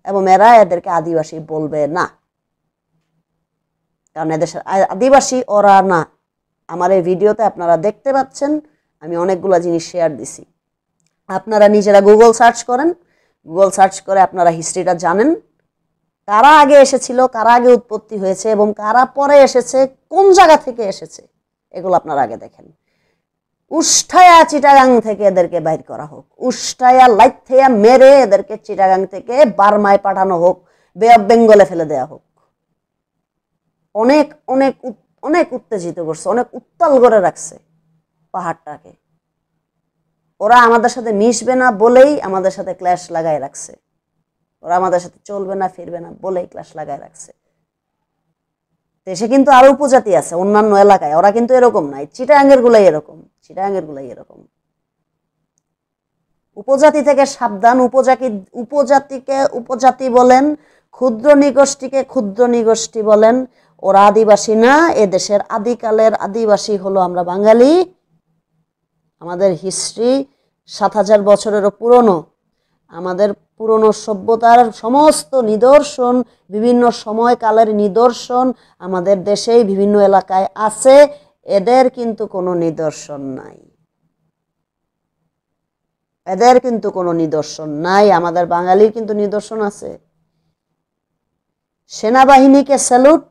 এবং এরা এদেরকে আদিবাসী বলবে না, কারণ এদেশের আদিবাসী ওরা না। আমার এই ভিডিওতে আপনারা দেখতে পাচ্ছেন আমি অনেকগুলো জিনিস শেয়ার দিছি। আপনারা নিজেরা গুগল সার্চ করেন, গুগল সার্চ করে আপনারা হিস্ট্রিটা জানেন, কারা আগে এসেছিল, কারা আগে উৎপত্তি হয়েছে এবং কারা পরে এসেছে, কোন জায়গা থেকে এসেছে, এগুলো আপনারা আগে দেখেন। উষ্টায়া চিটাগাং থেকে এদেরকে বাইর করা হোক, উষ্টায়া লাইথেয়া মেরে এদেরকে চিটাগাং থেকে বার্মায় পাঠানো হোক, বে অফ বেঙ্গলে ফেলে দেওয়া হোক। অনেক অনেক অনেক উত্তেজিত করছে, অনেক উত্তাল করে রাখছে পাহাড়টাকে। ওরা আমাদের সাথে মিশবে না বলেই আমাদের সাথে ক্ল্যাশ লাগাই রাখছে, ওরা আমাদের সাথে চলবে না ফিরবে না বলেই ক্ল্যাশ লাগাই রাখছে। দেশে কিন্তু আরো উপজাতি আছে অন্যান্য এলাকায়, ওরা কিন্তু এরকম নাই। চিটাগাঙ্গের গুলাই এরকম, চিটাগাঙ্গের গুলাই এরকম। উপজাতি থেকে সাবধান। উপজাতিকে উপজাতি বলেন, ক্ষুদ্র নিগোষ্ঠীকে ক্ষুদ্র নিগোষ্ঠী বলেন। ওরা আদিবাসী না, এ দেশের আদিকালের আদিবাসী হলো আমরা বাঙালি। আমাদের হিস্ট্রি 7000 বছরেরও পুরনো। আমাদের পুরনো সভ্যতার সমস্ত নিদর্শন, বিভিন্ন সময়কালের নিদর্শন আমাদের দেশেই বিভিন্ন এলাকায় আছে। এদের কিন্তু কোনো নিদর্শন নাই, এদের কিন্তু কোনো নিদর্শন নাই। আমাদের বাঙালির কিন্তু নিদর্শন আছে। সেনাবাহিনীকে স্যালুট,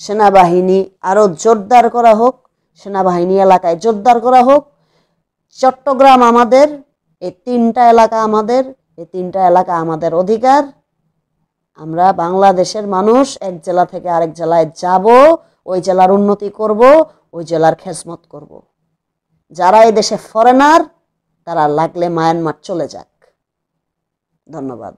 সেনাবাহিনী আরো জোরদার করা হোক, সেনাবাহিনী এলাকায় জোরদার করা হোক। চট্টগ্রাম আমাদের, এই 3টা এলাকা আমাদের, এই 3টা এলাকা আমাদের অধিকার। আমরা বাংলাদেশের মানুষ এক জেলা থেকে আরেক জেলায় যাব, ওই জেলার উন্নতি করব, ওই জেলার খেজমত করব। যারা এই দেশে ফরেনার তারা লাগলে মায়ানমার চলে যাক। ধন্যবাদ।